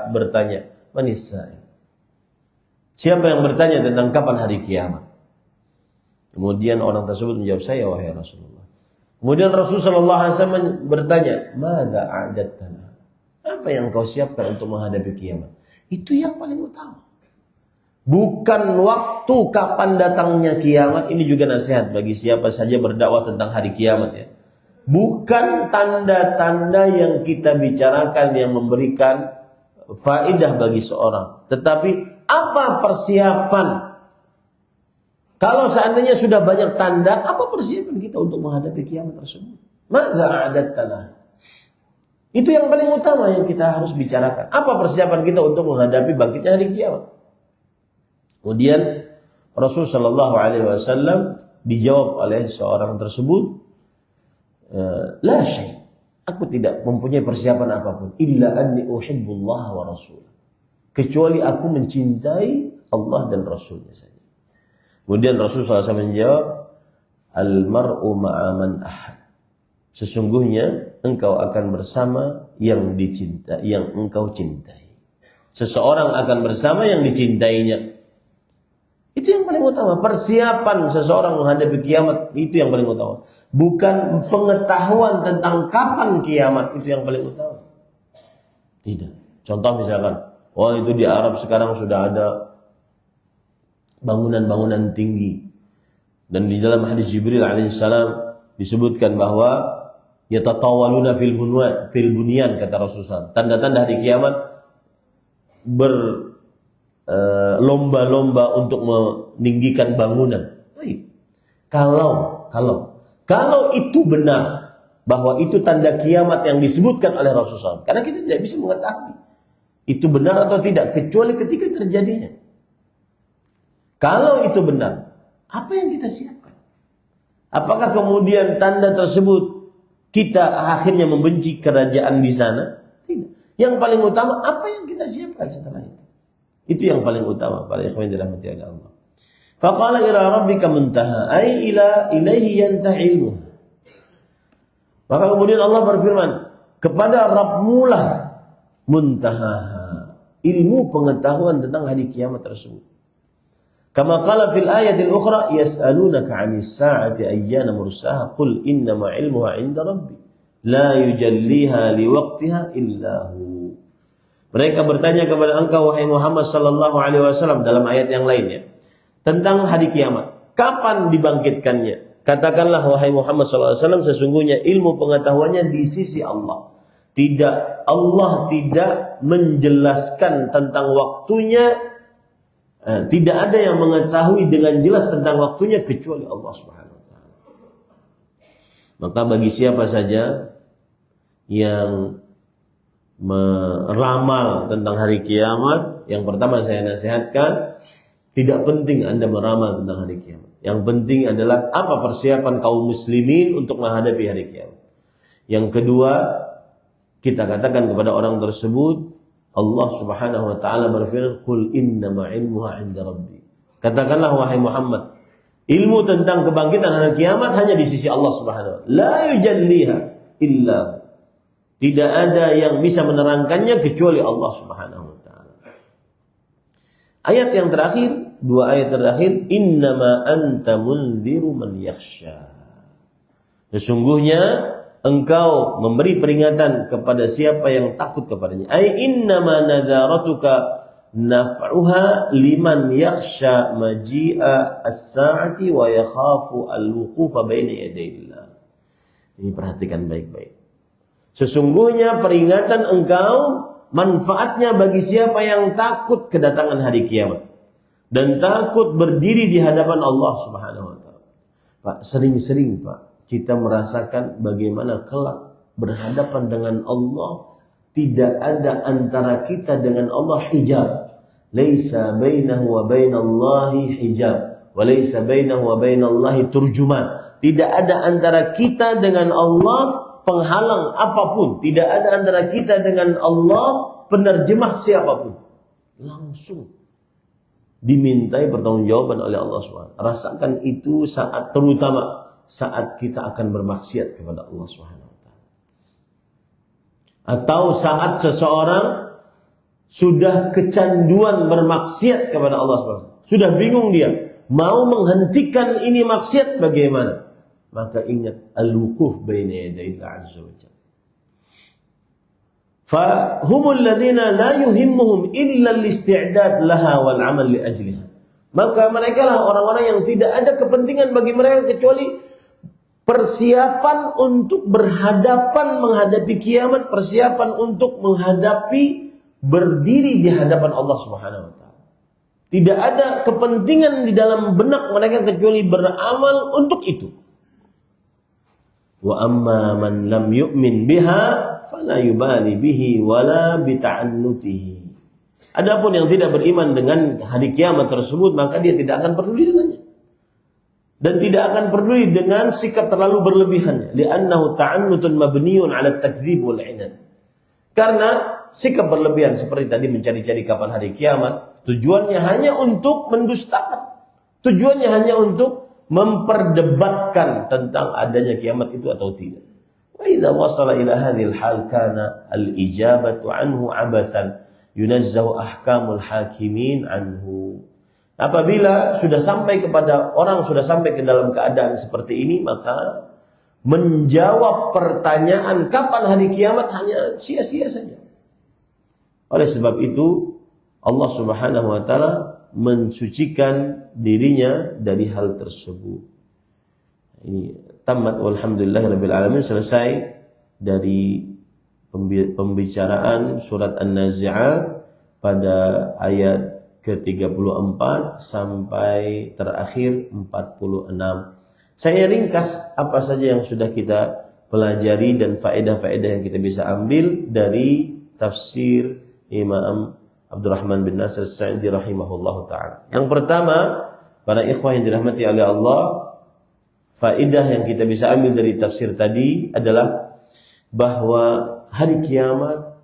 bertanya, manis. Siapa yang bertanya tentang kapan hari kiamat? Kemudian orang tersebut menjawab, saya wahai Rasulullah. Kemudian Rasulullah SAW bertanya, Mada a'adattana? Apa yang kau siapkan untuk menghadapi kiamat? Itu yang paling utama. Bukan waktu kapan datangnya kiamat. Ini juga nasihat bagi siapa saja berdakwah tentang hari kiamat ya. Bukan tanda-tanda yang kita bicarakan yang memberikan faedah bagi seorang. Tetapi apa persiapan? Kalau seandainya sudah banyak tanda, apa persiapan kita untuk menghadapi kiamat tersebut? Mada a'adattana? Itu yang paling utama yang kita harus bicarakan. Apa persiapan kita untuk menghadapi bangkitnya hari kiamat? Kemudian Rasul Shallallahu Alaihi Wasallam dijawab oleh seorang tersebut, la syai, aku tidak mempunyai persiapan apapun, illa anni uhibbullah wa rasul, kecuali aku mencintai Allah dan Rasulnya saja. Kemudian Rasul SAW menjawab, al mar'u ma'a man ahab, sesungguhnya engkau akan bersama yang dicintai, yang engkau cintai. Seseorang akan bersama yang dicintainya. Itu yang paling utama. Persiapan seseorang menghadapi kiamat, itu yang paling utama. Bukan pengetahuan tentang kapan kiamat, itu yang paling utama. Tidak. Contoh misalkan, itu di Arab sekarang sudah ada bangunan-bangunan tinggi. Dan di dalam hadis Jibril alaihissalam disebutkan bahwa yatatawaluna fil bunyan, kata Rasulullah. Tanda-tanda hari kiamat lomba-lomba untuk meninggikan bangunan. Kalau itu benar bahwa itu tanda kiamat yang disebutkan oleh Rasulullah, karena kita tidak bisa mengetahui itu benar atau tidak kecuali ketika terjadinya. Kalau itu benar, apa yang kita siapkan? Apakah kemudian tanda tersebut kita akhirnya membenci kerajaan di sana? Tidak. Yang paling utama apa yang kita siapkan setelah itu. Itu yang paling utama para ikhwan dirahmati oleh Allah. Faqala ila rabbika muntaha, ay ilaihi yantahi ilmu. Maka kemudian Allah berfirman, kepada Rabbmu lah muntaha, ilmu pengetahuan tentang hari kiamat tersebut. Kama qala fil ayatil ukhra, yas'alunaka 'anis sa'ati ayyana mursaha, qul innama 'ilmuha 'inda rabbi la yujalliha liwaqtiha illa hu. Mereka bertanya kepada engkau wahai Muhammad sallallahu alaihi wasallam dalam ayat yang lainnya tentang hari kiamat. Kapan dibangkitkannya? Katakanlah wahai Muhammad sallallahu alaihi wasallam, sesungguhnya ilmu pengetahuannya di sisi Allah. Allah tidak menjelaskan tentang waktunya. Tidak ada yang mengetahui dengan jelas tentang waktunya kecuali Allah Subhanahu wa taala. Maka bagi siapa saja yang meramal tentang hari kiamat, yang pertama saya nasihatkan, tidak penting Anda meramal tentang hari kiamat. Yang penting adalah apa persiapan kaum muslimin untuk menghadapi hari kiamat. Yang kedua, kita katakan kepada orang tersebut, Allah Subhanahu wa taala berfirman, "Qul innama 'ilmuha 'inda rabbi." Katakanlah wahai Muhammad, ilmu tentang kebangkitan hari kiamat hanya di sisi Allah Subhanahu wa taala. La yujalliha illa. Tidak ada yang bisa menerangkannya kecuali Allah Subhanahu wa taala. Ayat yang terakhir, dua ayat terakhir, innama anta mundziru man yakhsha. Sesungguhnya engkau memberi peringatan kepada siapa yang takut kepadanya. Ai innama nadharatuka naf'uha liman yakhsha maji'a as-sa'ati wa yakhafu al-wuqufa baina yadayillah. Ini perhatikan baik-baik. Sesungguhnya peringatan engkau manfaatnya bagi siapa yang takut kedatangan hari kiamat dan takut berdiri di hadapan Allah Subhanahu wa taala. Pak, sering-sering Pak kita merasakan bagaimana kelak berhadapan dengan Allah, tidak ada antara kita dengan Allah hijab. Laisa bainahu wa bainallahi hijab, wa laisa bainahu wa bainallahi turjuman. Tidak ada antara kita dengan Allah penghalang apapun, tidak ada antara kita dengan Allah penerjemah siapapun. Langsung dimintai pertanggungjawaban oleh Allah SWT. Rasakan itu terutama saat kita akan bermaksiat kepada Allah Subhanahu wa taala. Atau saat seseorang sudah kecanduan bermaksiat kepada Allah Subhanahu wa taala. Sudah bingung dia mau menghentikan ini maksiat bagaimana? Maka ingat al-wuquf baina yaday Allah azza wa jalla. Fahumul ladzina la yuhimmuhum illa al-isti'dad laha wal 'amal li ajliha. Maka mereka lah orang-orang yang tidak ada kepentingan bagi mereka kecuali persiapan untuk berhadapan menghadapi kiamat, persiapan untuk menghadapi berdiri di hadapan Allah Subhanahu wa taala. Tidak ada kepentingan di dalam benak mereka kecuali beramal untuk itu. Wa amma man lam yu'min biha fala yubali bihi wala bita'annutihi. Adapun yang tidak beriman dengan hari kiamat tersebut, maka dia tidak akan peduli dengannya. Dan tidak akan peduli dengan sikap terlalu berlebihannya. Li'annahu ta'annutun mabniyun 'ala at-takdzib wal 'inad. Karena sikap berlebihan seperti tadi mencari-cari kapan hari kiamat, tujuannya hanya untuk mendustakan. Tujuannya hanya untuk memperdebatkan tentang adanya kiamat itu atau tidak. Wa idza wasala ila hadhil hal kana al-ijabatu anhu abathan yunazzahu ahkamul hakimin anhu. Apabila sudah sampai kepada orang sudah sampai ke dalam keadaan seperti ini, maka menjawab pertanyaan kapan hari kiamat hanya sia-sia saja. Oleh sebab itu Allah Subhanahu wa taala mensucikan dirinya dari hal tersebut. Ini tamat walhamdulillahirabbil alamin, selesai dari pembicaraan surat An-Nazi'at pada ayat ke-34 sampai terakhir 46. Saya ringkas apa saja yang sudah kita pelajari dan faedah-faedah yang kita bisa ambil dari tafsir Imam Abdurrahman bin Nasir As-Sa'di rahimahullahu ta'ala. Yang pertama, para ikhwah yang dirahmati oleh Allah, faedah yang kita bisa ambil dari tafsir tadi adalah bahwa hari kiamat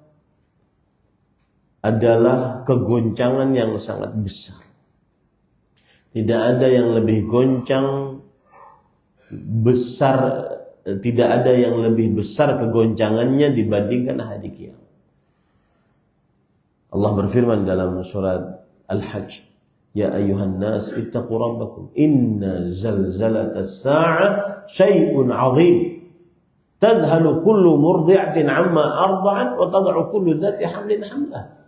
adalah kegoncangan yang sangat besar. Tidak ada yang lebih goncang besar, tidak ada yang lebih besar kegoncangannya dibandingkan hari kiamat. Allah berfirman dalam surat Al-Hajj, ya ayyuhan nas ittaqu rabbakum inna zalzalatas sa'ah syai'un 'azim tadhalu kullu murdi'atin 'amma arda'at wa tad'u kullu dhati hamlin hamlah.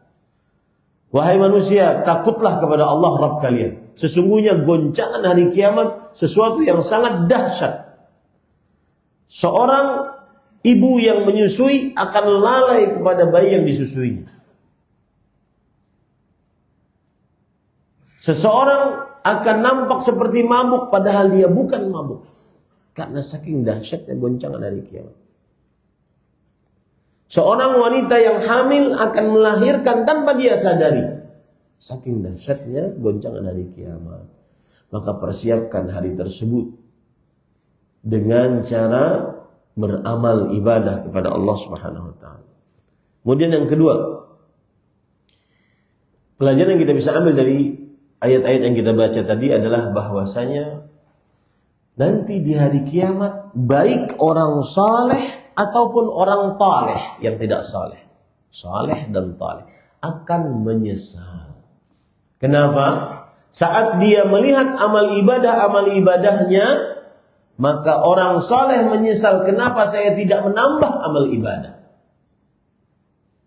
Wahai manusia, takutlah kepada Allah Rabb kalian. Sesungguhnya goncangan hari kiamat sesuatu yang sangat dahsyat. Seorang ibu yang menyusui akan lalai kepada bayi yang disusuinya. Seseorang akan nampak seperti mabuk padahal dia bukan mabuk. Karena saking dahsyatnya goncangan hari kiamat. Seorang wanita yang hamil akan melahirkan tanpa dia sadari. Saking dahsyatnya goncangan hari kiamat. Maka persiapkan hari tersebut dengan cara beramal ibadah kepada Allah Subhanahu wa taala. Kemudian yang kedua, pelajaran yang kita bisa ambil dari ayat-ayat yang kita baca tadi adalah bahwasanya nanti di hari kiamat baik orang saleh ataupun orang taleh yang tidak saleh, saleh dan taleh akan menyesal. Kenapa? Saat dia melihat amal ibadahnya, maka orang saleh menyesal, kenapa saya tidak menambah amal ibadah?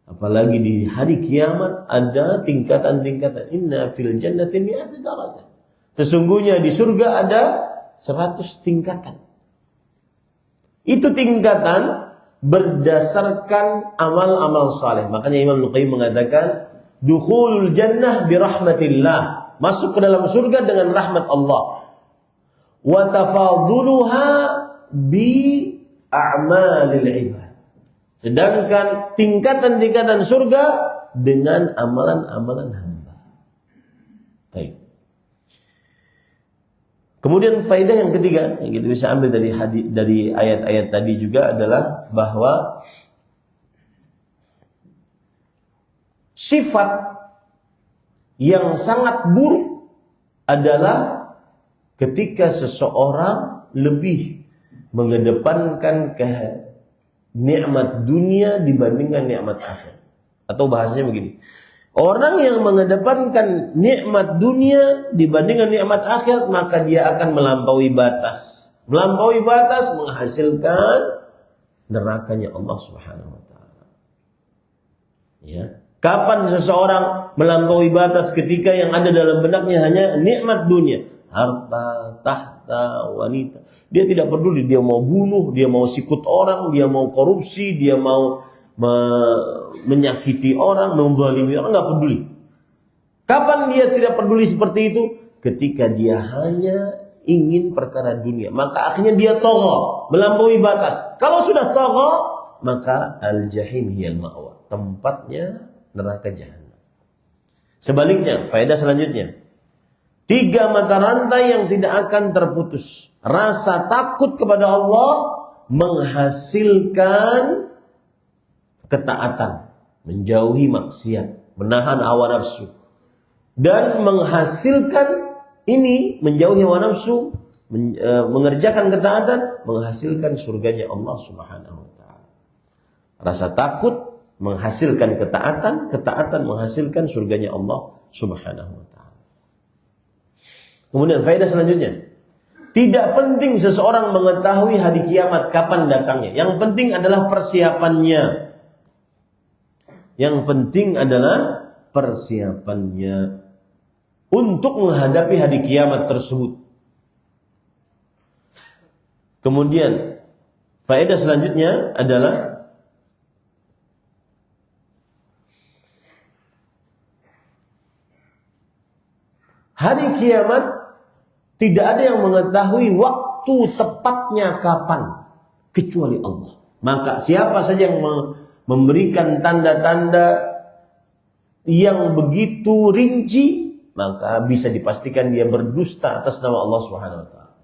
Apalagi di hari kiamat ada tingkatan-tingkatan. Inna fil jannati mi'ati darajah. Sesungguhnya di surga ada 100 tingkatan. Itu tingkatan berdasarkan amal-amal saleh. Makanya Imam Nuqayyim mengatakan, dukhulul jannah birahmatillah. Masuk ke dalam surga dengan rahmat Allah. Wa tafaduluha bi a'malil ibad. Sedangkan tingkatan-tingkatan surga dengan amalan-amalan hamba. Baik. Kemudian faedah yang ketiga yang kita bisa ambil dari ayat-ayat tadi juga adalah bahwa sifat yang sangat buruk adalah ketika seseorang lebih mengedepankan nikmat dunia dibandingkan nikmat akhirat. Atau bahasanya begini, Orang yang mengedepankan nikmat dunia dibandingkan nikmat akhirat, maka dia akan melampaui batas. Melampaui batas menghasilkan nerakanya Allah Subhanahu wa taala. Ya. Kapan seseorang melampaui batas? Ketika yang ada dalam benaknya hanya nikmat dunia, harta, tahta, wanita. Dia tidak peduli, dia mau bunuh, dia mau sikut orang, dia mau korupsi, dia mau menyakiti orang, menzalimi orang, enggak peduli. Kapan dia tidak peduli seperti itu? Ketika dia hanya ingin perkara dunia, maka akhirnya dia tagha, melampaui batas. Kalau sudah tagha, maka al-jahim hiyal ma'wa, tempatnya neraka jahanam. Sebaliknya, faedah selanjutnya, 3 mata rantai yang tidak akan terputus. Rasa takut kepada Allah menghasilkan ketaatan, menjauhi maksiat, menahan hawa nafsu, dan menghasilkan ini, menjauhi hawa nafsu, mengerjakan ketaatan, menghasilkan surganya Allah Subhanahu wa taala. Rasa takut menghasilkan ketaatan, ketaatan menghasilkan surganya Allah Subhanahu wa taala. Kemudian faedah selanjutnya, tidak penting seseorang mengetahui hari kiamat kapan datangnya. Yang penting adalah persiapannya. Yang penting adalah persiapannya untuk menghadapi hari kiamat tersebut. Kemudian faedah selanjutnya adalah hari kiamat tidak ada yang mengetahui waktu tepatnya kapan kecuali Allah. Maka siapa saja yang memberikan tanda-tanda yang begitu rinci, maka bisa dipastikan dia berdusta atas nama Allah Subhanahu wa taala.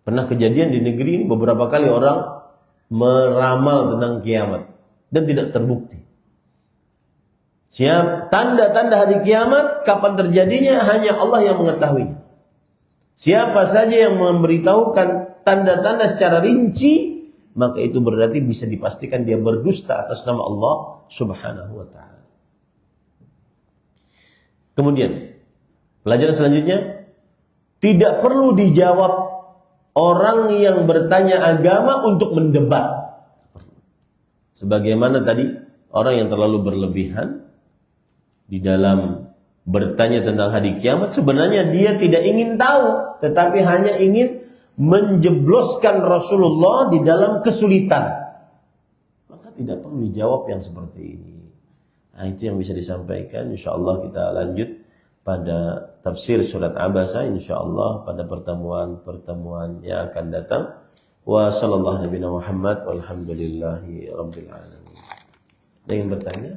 Pernah kejadian di negeri ini beberapa kali orang meramal tentang kiamat dan tidak terbukti. Tanda-tanda hari kiamat kapan terjadinya hanya Allah yang mengetahuinya. Siapa saja yang memberitahukan tanda-tanda secara rinci, maka itu berarti bisa dipastikan dia berdusta atas nama Allah Subhanahu wa taala. Kemudian, pelajaran selanjutnya, tidak perlu dijawab orang yang bertanya agama untuk mendebat. Sebagaimana tadi, orang yang terlalu berlebihan di dalam bertanya tentang hari kiamat, sebenarnya dia tidak ingin tahu, tetapi hanya ingin menjebloskan Rasulullah di dalam kesulitan. Maka tidak perlu dijawab yang seperti ini. Nah, itu yang bisa disampaikan. InsyaAllah kita lanjut pada tafsir surat Abasa, InsyaAllah pada pertemuan yang akan datang. Wa sallallahu nabiyana Muhammad walhamdulillahi rabbil alamin. Ada yang bertanya?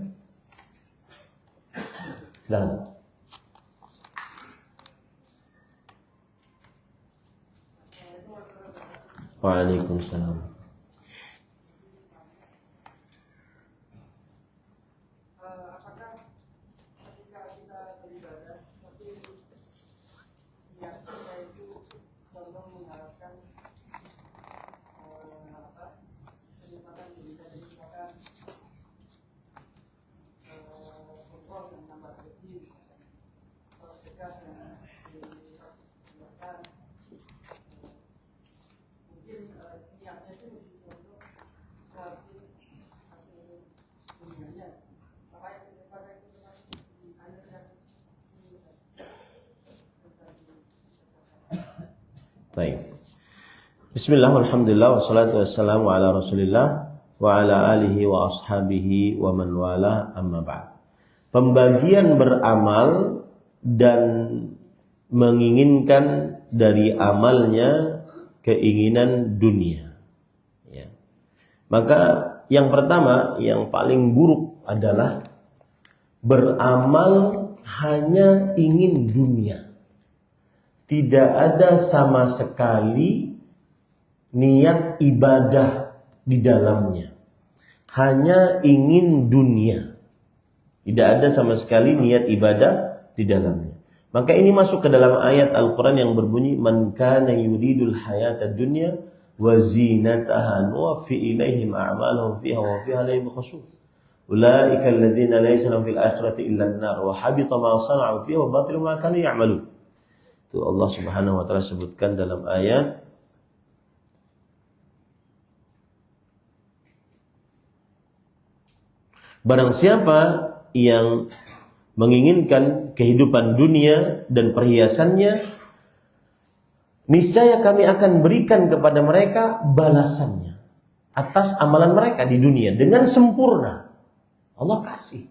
Silakan. Waalaikumsalam. Baik. Bismillah, alhamdulillah, wassalatu wassalamu ala rasulillah wa ala alihi wa ashabihi wa man wala, amma ba'd. Pembagian beramal dan menginginkan dari amalnya keinginan dunia. Ya. Maka yang pertama, yang paling buruk adalah beramal hanya ingin dunia. Tidak ada sama sekali niat ibadah di dalamnya. Hanya ingin dunia. Tidak ada sama sekali niat ibadah di dalamnya. Maka ini masuk ke dalam ayat Al-Quran yang berbunyi, Man kana yuridul hayata dunya wa zinataha nuwaffi ilaihim a'malahum fiha wa fiha la yubkhasun. Ulaika alladzina laysa lahum fil akhirati illa an-nar wa habita ma sana'u fiha wa batilu ma kanu ya'malun. Itu Allah Subhanahu wa taala sebutkan dalam ayat barang siapa yang menginginkan kehidupan dunia dan perhiasannya, niscaya kami akan berikan kepada mereka balasannya atas amalan mereka di dunia dengan sempurna. Allah kasih.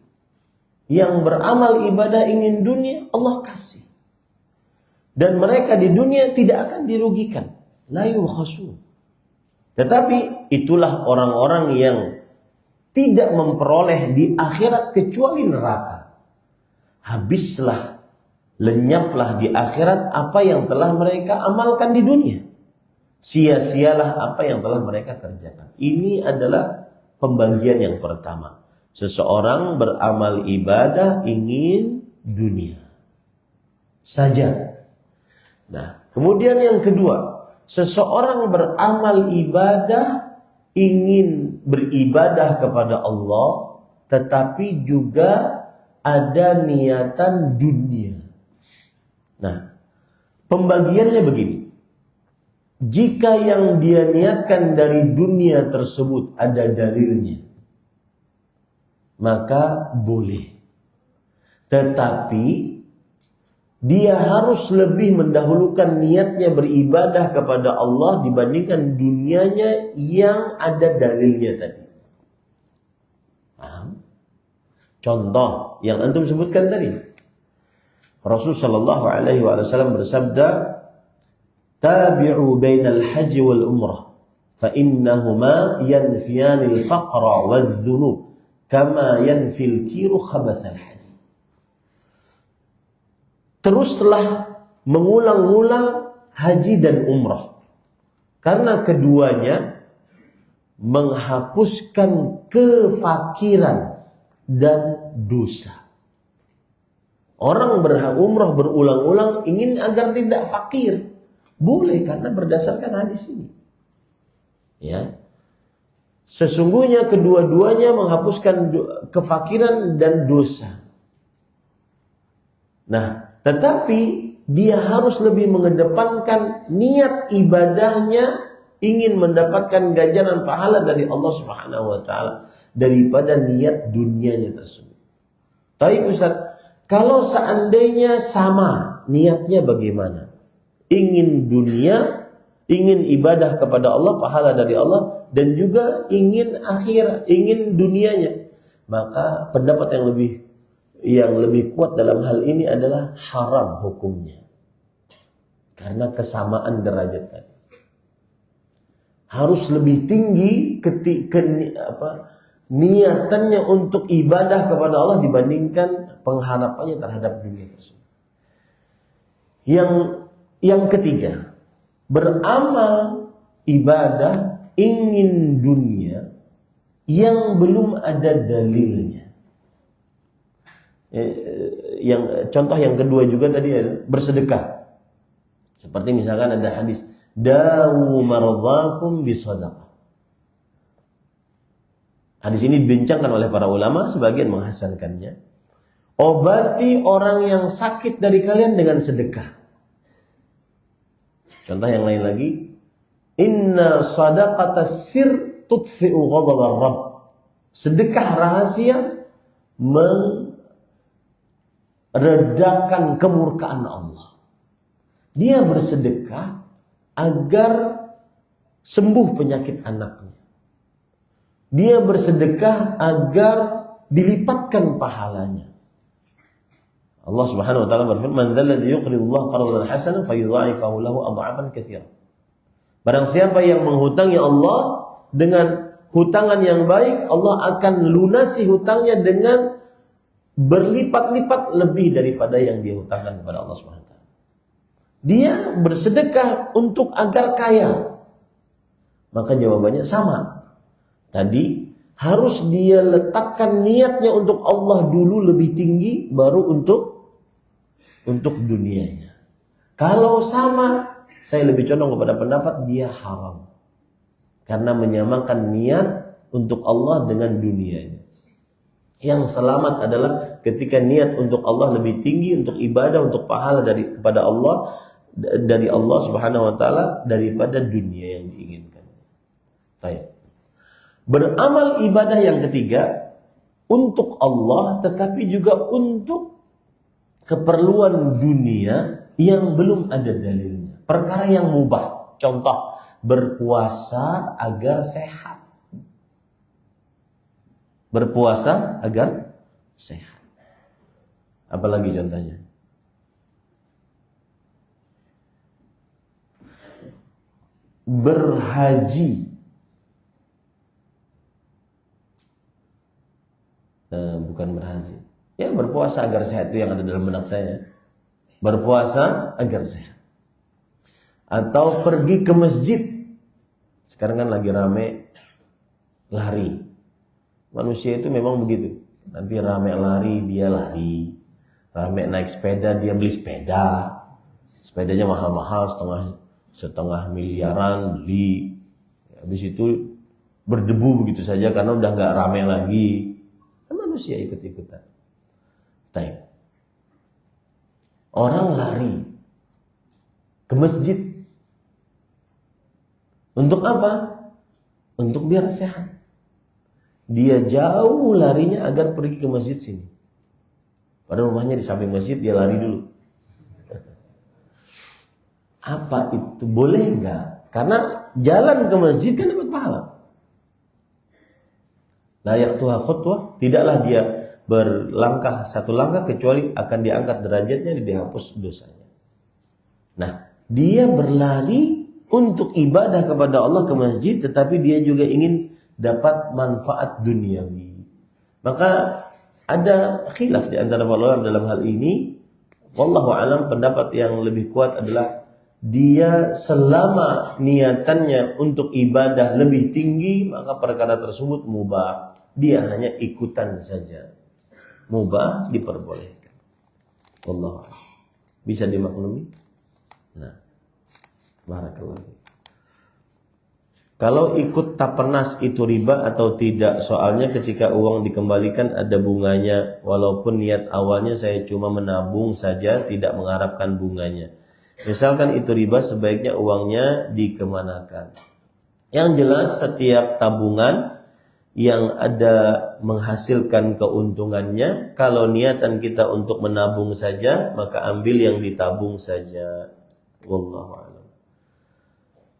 Yang beramal ibadah ingin dunia, Allah kasih. Dan mereka di dunia tidak akan dirugikan. La yukhasun. Tetapi itulah orang-orang yang tidak memperoleh di akhirat kecuali neraka. Habislah, lenyaplah di akhirat apa yang telah mereka amalkan di dunia. Sia-sialah apa yang telah mereka kerjakan. Ini adalah pembagian yang pertama. Seseorang beramal ibadah ingin dunia saja. Nah, kemudian yang kedua, seseorang beramal ibadah ingin beribadah kepada Allah, tetapi juga ada niatan dunia. Nah, pembagiannya begini. Jika yang dia niatkan dari dunia tersebut ada dalilnya, maka boleh. Tetapi dia harus lebih mendahulukan niatnya beribadah kepada Allah dibandingkan dunianya yang ada dalilnya tadi. Paham? Contoh yang antum sebutkan tadi. Rasulullah sallallahu alaihi wasallam bersabda, "Tabi'u bainal haji wal umrah, fa innahuma yanfiyanil faqra wadh-dhunub, kama yanfil kiru khabathal hadid." Teruslah mengulang-ulang haji dan umrah, karena keduanya menghapuskan kefakiran dan dosa. Orang berumrah berulang-ulang ingin agar tidak fakir, boleh karena berdasarkan hadis ini. Ya, sesungguhnya kedua-duanya menghapuskan kefakiran dan dosa. Nah, tetapi dia harus lebih mengedepankan niat ibadahnya ingin mendapatkan ganjaran pahala dari Allah Subhanahu wa taala daripada niat dunianya tersebut. Tapi Ustaz, kalau seandainya sama niatnya bagaimana? Ingin dunia, ingin ibadah kepada Allah, pahala dari Allah, dan juga ingin akhirat, ingin dunianya. Maka pendapat yang lebih kuat dalam hal ini adalah haram hukumnya. Karena kesamaan derajat tadi. Harus lebih tinggi niatannya untuk ibadah kepada Allah dibandingkan pengharapannya terhadap dunia tersebut. Yang ketiga, beramal ibadah ingin dunia yang belum ada dalilnya. Yang contoh yang kedua juga tadi adalah bersedekah. Seperti misalkan ada hadis, dawu maradhakum bisadaqah. Hadis ini dibincangkan oleh para ulama, sebagian menghasankannya. Obati orang yang sakit dari kalian dengan sedekah. Contoh yang lain lagi, inna sadaqata sir tudfi'u ghadabar rabb. Sedekah rahasia meredakan kemurkaan Allah. Dia bersedekah agar sembuh penyakit anaknya. Dia bersedekah agar dilipatkan pahalanya. Allah Subhanahu wa taala berfirman, "Man dzalladzi yuqridu Allah qardan hasanan fayudha'ifahu lahu adha'afan katsiran." Barang siapa yang menghutangi Allah dengan hutangan yang baik, Allah akan lunasi hutangnya dengan berlipat-lipat lebih daripada yang dia hutangkan kepada Allah Subhanahu wa taala. Dia bersedekah untuk agar kaya. Maka jawabannya sama. Tadi harus dia letakkan niatnya untuk Allah dulu lebih tinggi, baru untuk dunianya. Kalau sama, saya lebih condong kepada pendapat dia haram. Karena menyamakan niat untuk Allah dengan dunianya. Yang selamat adalah ketika niat untuk Allah lebih tinggi, untuk ibadah, untuk pahala kepada Allah, dari Allah Subhanahu wa taala daripada dunia yang diinginkan. Baik. Beramal ibadah yang ketiga untuk Allah tetapi juga untuk keperluan dunia yang belum ada dalilnya. Perkara yang mubah. Contoh, berpuasa agar sehat. Berpuasa agar sehat. Apalagi contohnya? Berhaji. Bukan berhaji. Ya, berpuasa agar sehat, itu yang ada dalam benak saya. Berpuasa agar sehat. Atau pergi ke masjid. Sekarang kan lagi rame lari. Manusia itu memang begitu. Nanti rame lari, dia lari. Rame naik sepeda, dia beli sepeda. Sepedanya mahal-mahal, setengah miliaran beli. Habis itu berdebu begitu saja karena udah nggak rame lagi. Manusia ikut-ikutan. Baik. Orang lari ke masjid. Untuk apa? Untuk biar sehat. Dia jauh larinya agar pergi ke masjid sini. Padahal rumahnya di samping masjid, dia lari dulu. Apa itu? Boleh enggak? Karena jalan ke masjid kan dapat pahala. La yaqtuha khutwah, tidaklah dia berlangkah satu langkah kecuali akan diangkat derajatnya dan dihapus dosanya. Nah, dia berlari untuk ibadah kepada Allah ke masjid, tetapi dia juga ingin dapat manfaat duniawi. Maka ada khilaf di antara para ulama dalam hal ini. Wallahu alam, pendapat yang lebih kuat adalah dia selama niatannya untuk ibadah lebih tinggi, maka perkara tersebut mubah. Dia hanya ikutan saja. Mubah diperbolehkan. Wallahu alam. Bisa dimaklumi? Nah, barakallahu. Kalau ikut tapernas itu riba atau tidak? Soalnya ketika uang dikembalikan ada bunganya. Walaupun niat awalnya saya cuma menabung saja, tidak mengharapkan bunganya. Misalkan itu riba, sebaiknya uangnya dikemanakan? Yang jelas setiap tabungan yang ada menghasilkan keuntungannya, kalau niatan kita untuk menabung saja, maka ambil yang ditabung saja. Wallahu a'lam.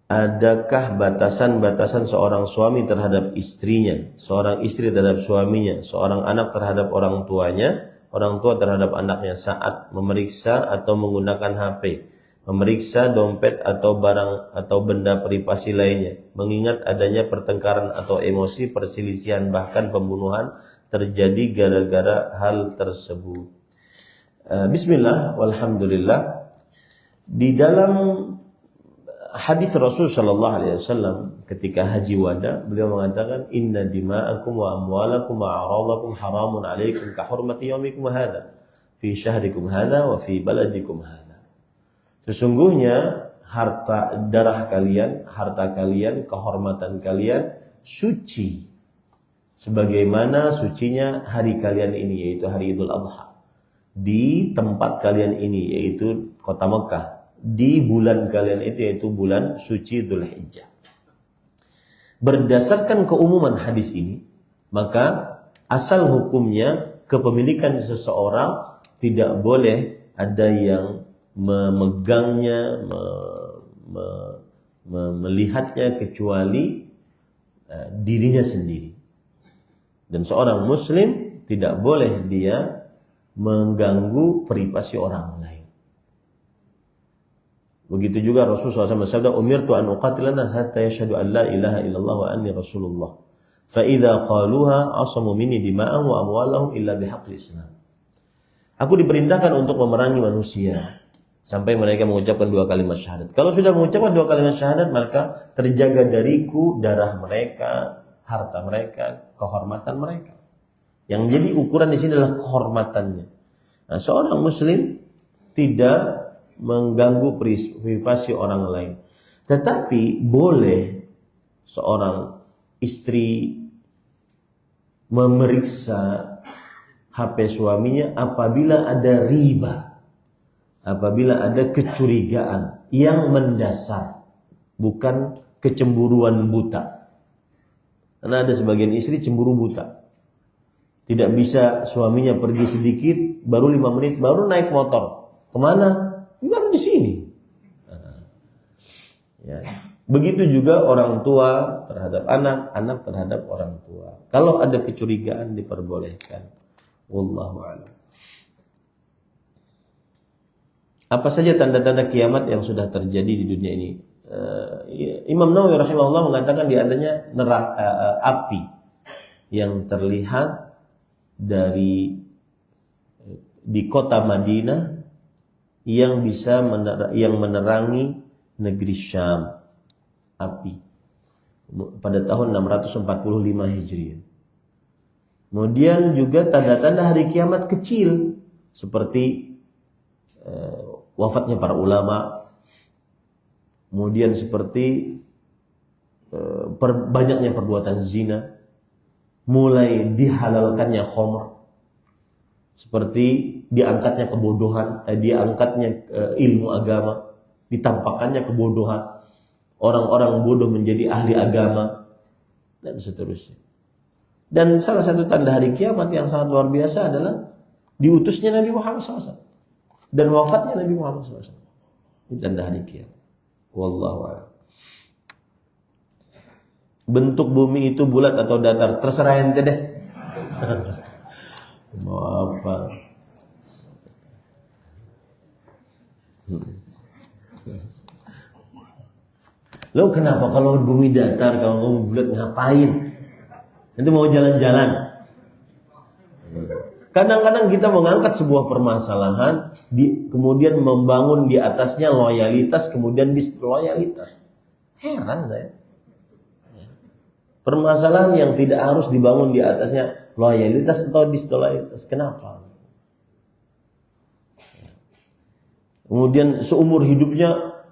Adakah batasan-batasan seorang suami terhadap istrinya, seorang istri terhadap suaminya, seorang anak terhadap orang tuanya, orang tua terhadap anaknya saat memeriksa atau menggunakan HP, memeriksa dompet atau barang atau benda privasi lainnya, mengingat adanya pertengkaran atau emosi, perselisihan bahkan pembunuhan terjadi gara-gara hal tersebut? Bismillah, walhamdulillah. Di dalam hadis Rasul sallallahu alaihi wasallam ketika haji wada, beliau mengatakan inna dima'akum wa amwalakum wa a'radakum haramun 'alaikum ka hurmati yaumikum hadza fi syahrikum hadza wa fi baladikum hadza. Sesungguhnya darah kalian, harta kalian, kehormatan kalian suci sebagaimana sucinya hari kalian ini, yaitu hari Idul Adha, di tempat kalian ini, yaitu kota Mekah, di bulan kalian itu, yaitu bulan suci Dzulhijjah. Berdasarkan keumuman hadis ini, maka asal hukumnya kepemilikan seseorang tidak boleh ada yang memegangnya, melihatnya kecuali dirinya sendiri. Dan seorang muslim tidak boleh dia mengganggu privasi orang lain. Begitu juga Rasulullah SAW bersabda, "Umirtu an uqatila nas hatta yashhadu an la ilaha illallah wa anni rasulullah. Fa idza qaluha asamu minni dima'ahum wa amwalahum illa bihaqqil Islam." Aku diperintahkan untuk memerangi manusia sampai mereka mengucapkan 2 kalimat syahadat. Kalau sudah mengucapkan 2 kalimat syahadat, maka terjaga dariku darah mereka, harta mereka, kehormatan mereka. Yang jadi ukuran di sini adalah kehormatannya. Nah, seorang muslim tidak mengganggu privasi orang lain. Tetapi boleh seorang istri memeriksa HP suaminya apabila ada riba, apabila ada kecurigaan yang mendasar, bukan kecemburuan buta. Karena ada sebagian istri cemburu buta. Tidak bisa suaminya pergi sedikit, baru 5 menit, baru naik motor. Kemana? Baru di sini. Ya. Begitu juga orang tua terhadap anak, anak terhadap orang tua. Kalau ada kecurigaan diperbolehkan. Wallahu a'lam. Apa saja tanda-tanda kiamat yang sudah terjadi di dunia ini? Imam Nawawi rahimahullah mengatakan di antaranya api yang terlihat di kota Madinah yang bisa menerangi negeri Syam, api pada tahun 645 Hijriah. Kemudian juga tanda-tanda hari kiamat kecil seperti wafatnya para ulama, kemudian seperti banyaknya perbuatan zina, mulai dihalalkannya khamr, seperti diangkatnya kebodohan, diangkatnya ilmu agama, ditampakkannya kebodohan, orang-orang bodoh menjadi ahli agama, dan seterusnya. Dan salah satu tanda hari kiamat yang sangat luar biasa adalah diutusnya Nabi Muhammad SAW dan wafatnya Nabi Muhammad SAW. Ini tanda hari kiamat. Wallahu a'lam. Bentuk bumi itu bulat atau datar, terserah ente deh. Mau apa? Lo kenapa kalau bumi datar, kalau kamu bulat ngapain? Nanti mau jalan-jalan. Kadang-kadang kita mengangkat sebuah permasalahan, kemudian membangun di atasnya loyalitas, kemudian disloyalitas. Heran saya. Permasalahan yang tidak harus dibangun di atasnya loyalitas atau disloyalitas. Kenapa? Kemudian seumur hidupnya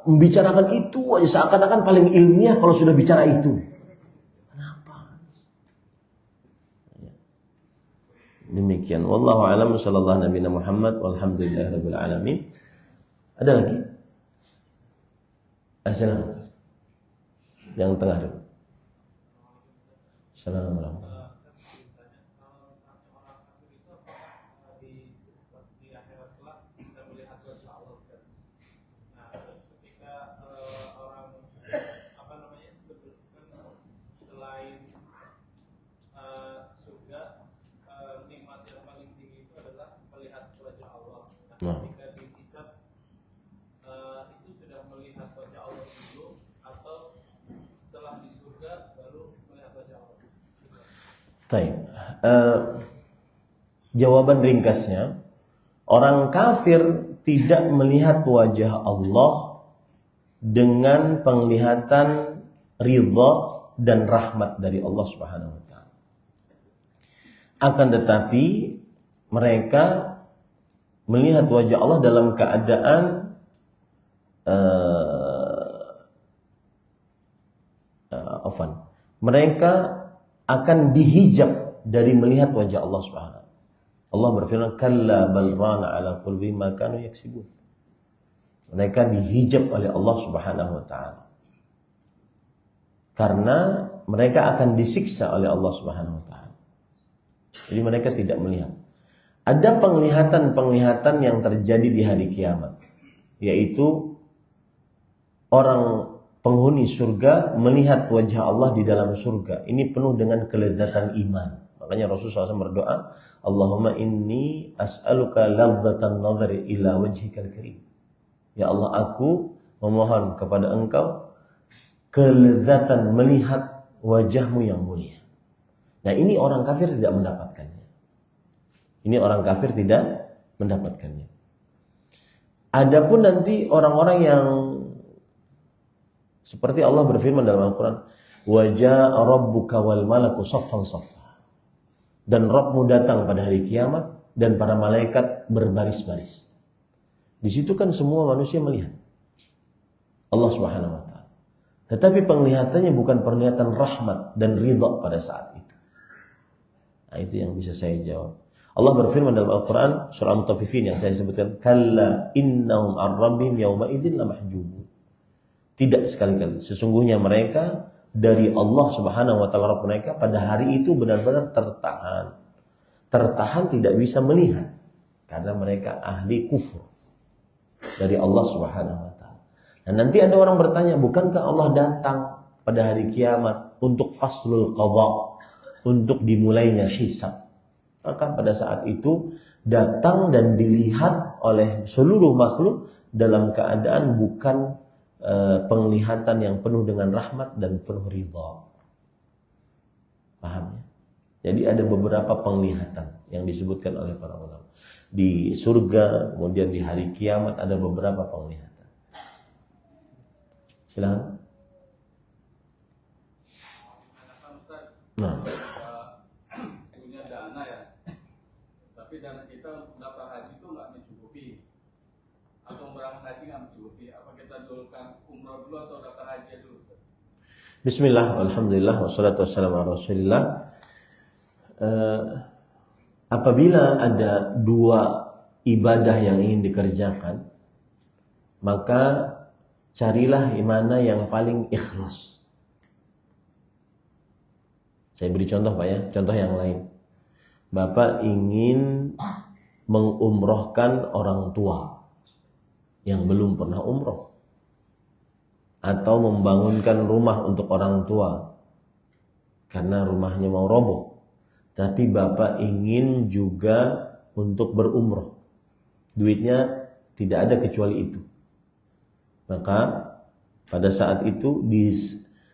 membicarakan itu aja, seakan-akan paling ilmiah kalau sudah bicara itu. Demikian. Wallahu a'lam. Sallallahu nabiyana Muhammad walhamdulillahirabbil alamin. Ada lagi? Silakan. Yang tengah dulu. Assalamualaikum. Ketika dihisab itu sudah melihat wajah Allah dulu atau setelah di surga baru melihat wajah Allah? Baik. Jawaban ringkasnya, orang kafir tidak melihat wajah Allah dengan penglihatan ridha dan rahmat dari Allah Subhanahu wa taala. Akan tetapi mereka melihat wajah Allah dalam keadaan mereka akan dihijab dari melihat wajah Allah Subhanahu. Allah berfirman, "Kalla bal rana ala qulubihim ma kanu yaksibun." Mereka dihijab oleh Allah Subhanahu wa taala. Karena mereka akan disiksa oleh Allah Subhanahu wa taala. Jadi mereka tidak melihat. Ada penglihatan-penglihatan yang terjadi di hari kiamat, yaitu orang penghuni surga melihat wajah Allah di dalam surga. Ini penuh dengan kelezatan iman. Makanya Rasulullah SAW berdoa, Allahumma inni as'aluka ladzatan nadhari ila wajhikal karim. Ya Allah, aku memohon kepada Engkau kelezatan melihat wajahmu yang mulia. Nah, ini orang kafir tidak mendapatkannya. Ini orang kafir tidak mendapatkannya. Adapun nanti orang-orang yang seperti Allah berfirman dalam Al-Quran, "Waja'a rabbuka wal malaku saffan saffa." Dan Rabbmu datang pada hari kiamat dan para malaikat berbaris-baris. Di situ kan semua manusia melihat Allah Subhanahu wa taala. Tetapi penglihatannya bukan penglihatan rahmat dan ridha pada saat itu. Nah, itu yang bisa saya jawab. Allah berfirman dalam Al-Quran surah Al-Mutaffifin yang saya sebutkan, kalla innahum ar-rabbihim yawma idzin lamahjubun. Tidak sekali-kali, sesungguhnya mereka dari Allah Subhanahu wa taala Rabb mereka pada hari itu benar-benar tertahan. Tertahan tidak bisa melihat karena mereka ahli kufur dari Allah Subhanahu wa taala. Dan nanti ada orang bertanya, bukankah Allah datang pada hari kiamat untuk faslul qadha, untuk dimulainya hisab? Maka pada saat itu datang dan dilihat oleh seluruh makhluk dalam keadaan bukan penglihatan yang penuh dengan rahmat dan penuh ridha. Paham ya? Jadi ada beberapa penglihatan yang disebutkan oleh para ulama. Di surga, kemudian di hari kiamat ada beberapa penglihatan. Silakan. Nah. Punya dana ya, tapi dana kita untuk daftar haji itu nggak mencukupi, atau berangkat haji nggak mencukupi. Apa kita dulukan umrah dulu atau daftar haji dulu? Bismillah, alhamdulillah, wassalatu wassalamu ala rasulillah. Apabila ada dua ibadah yang ingin dikerjakan, maka carilah mana yang paling ikhlas. Saya beri contoh Pak ya, contoh yang lain. Bapak ingin mengumrohkan orang tua yang belum pernah umroh, atau membangunkan rumah untuk orang tua karena rumahnya mau roboh, tapi Bapak ingin juga untuk berumroh. Duitnya tidak ada kecuali itu. Maka pada saat itu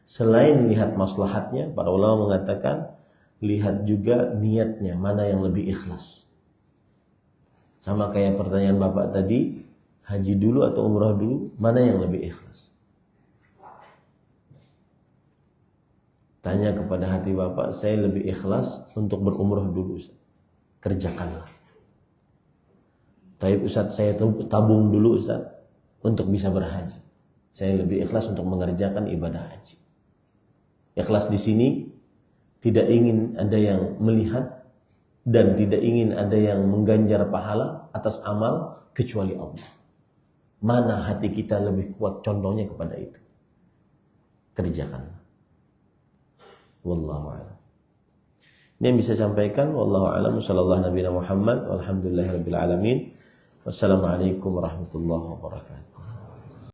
selain lihat maslahatnya, para ulama mengatakan lihat juga niatnya, mana yang lebih ikhlas. Sama kayak pertanyaan Bapak tadi, haji dulu atau umrah dulu, mana yang lebih ikhlas? Tanya kepada hati Bapak, saya lebih ikhlas untuk berumrah dulu, Ustaz. Kerjakanlah. Tapi Ustaz, saya tabung dulu Ustaz untuk bisa berhaji. Saya lebih ikhlas untuk mengerjakan ibadah haji. Ikhlas di sini tidak ingin ada yang melihat dan tidak ingin ada yang mengganjar pahala atas amal kecuali Allah. Mana hati kita lebih kuat condongnya kepada itu? Kerjakan. Wallahu a'lam. Ini yang bisa sampaikan. Wallahu a'lam. Sallallahu nabiyana Muhammad. Walhamdulillahirabbil alamin. Wassalamualaikum warahmatullahi wabarakatuh.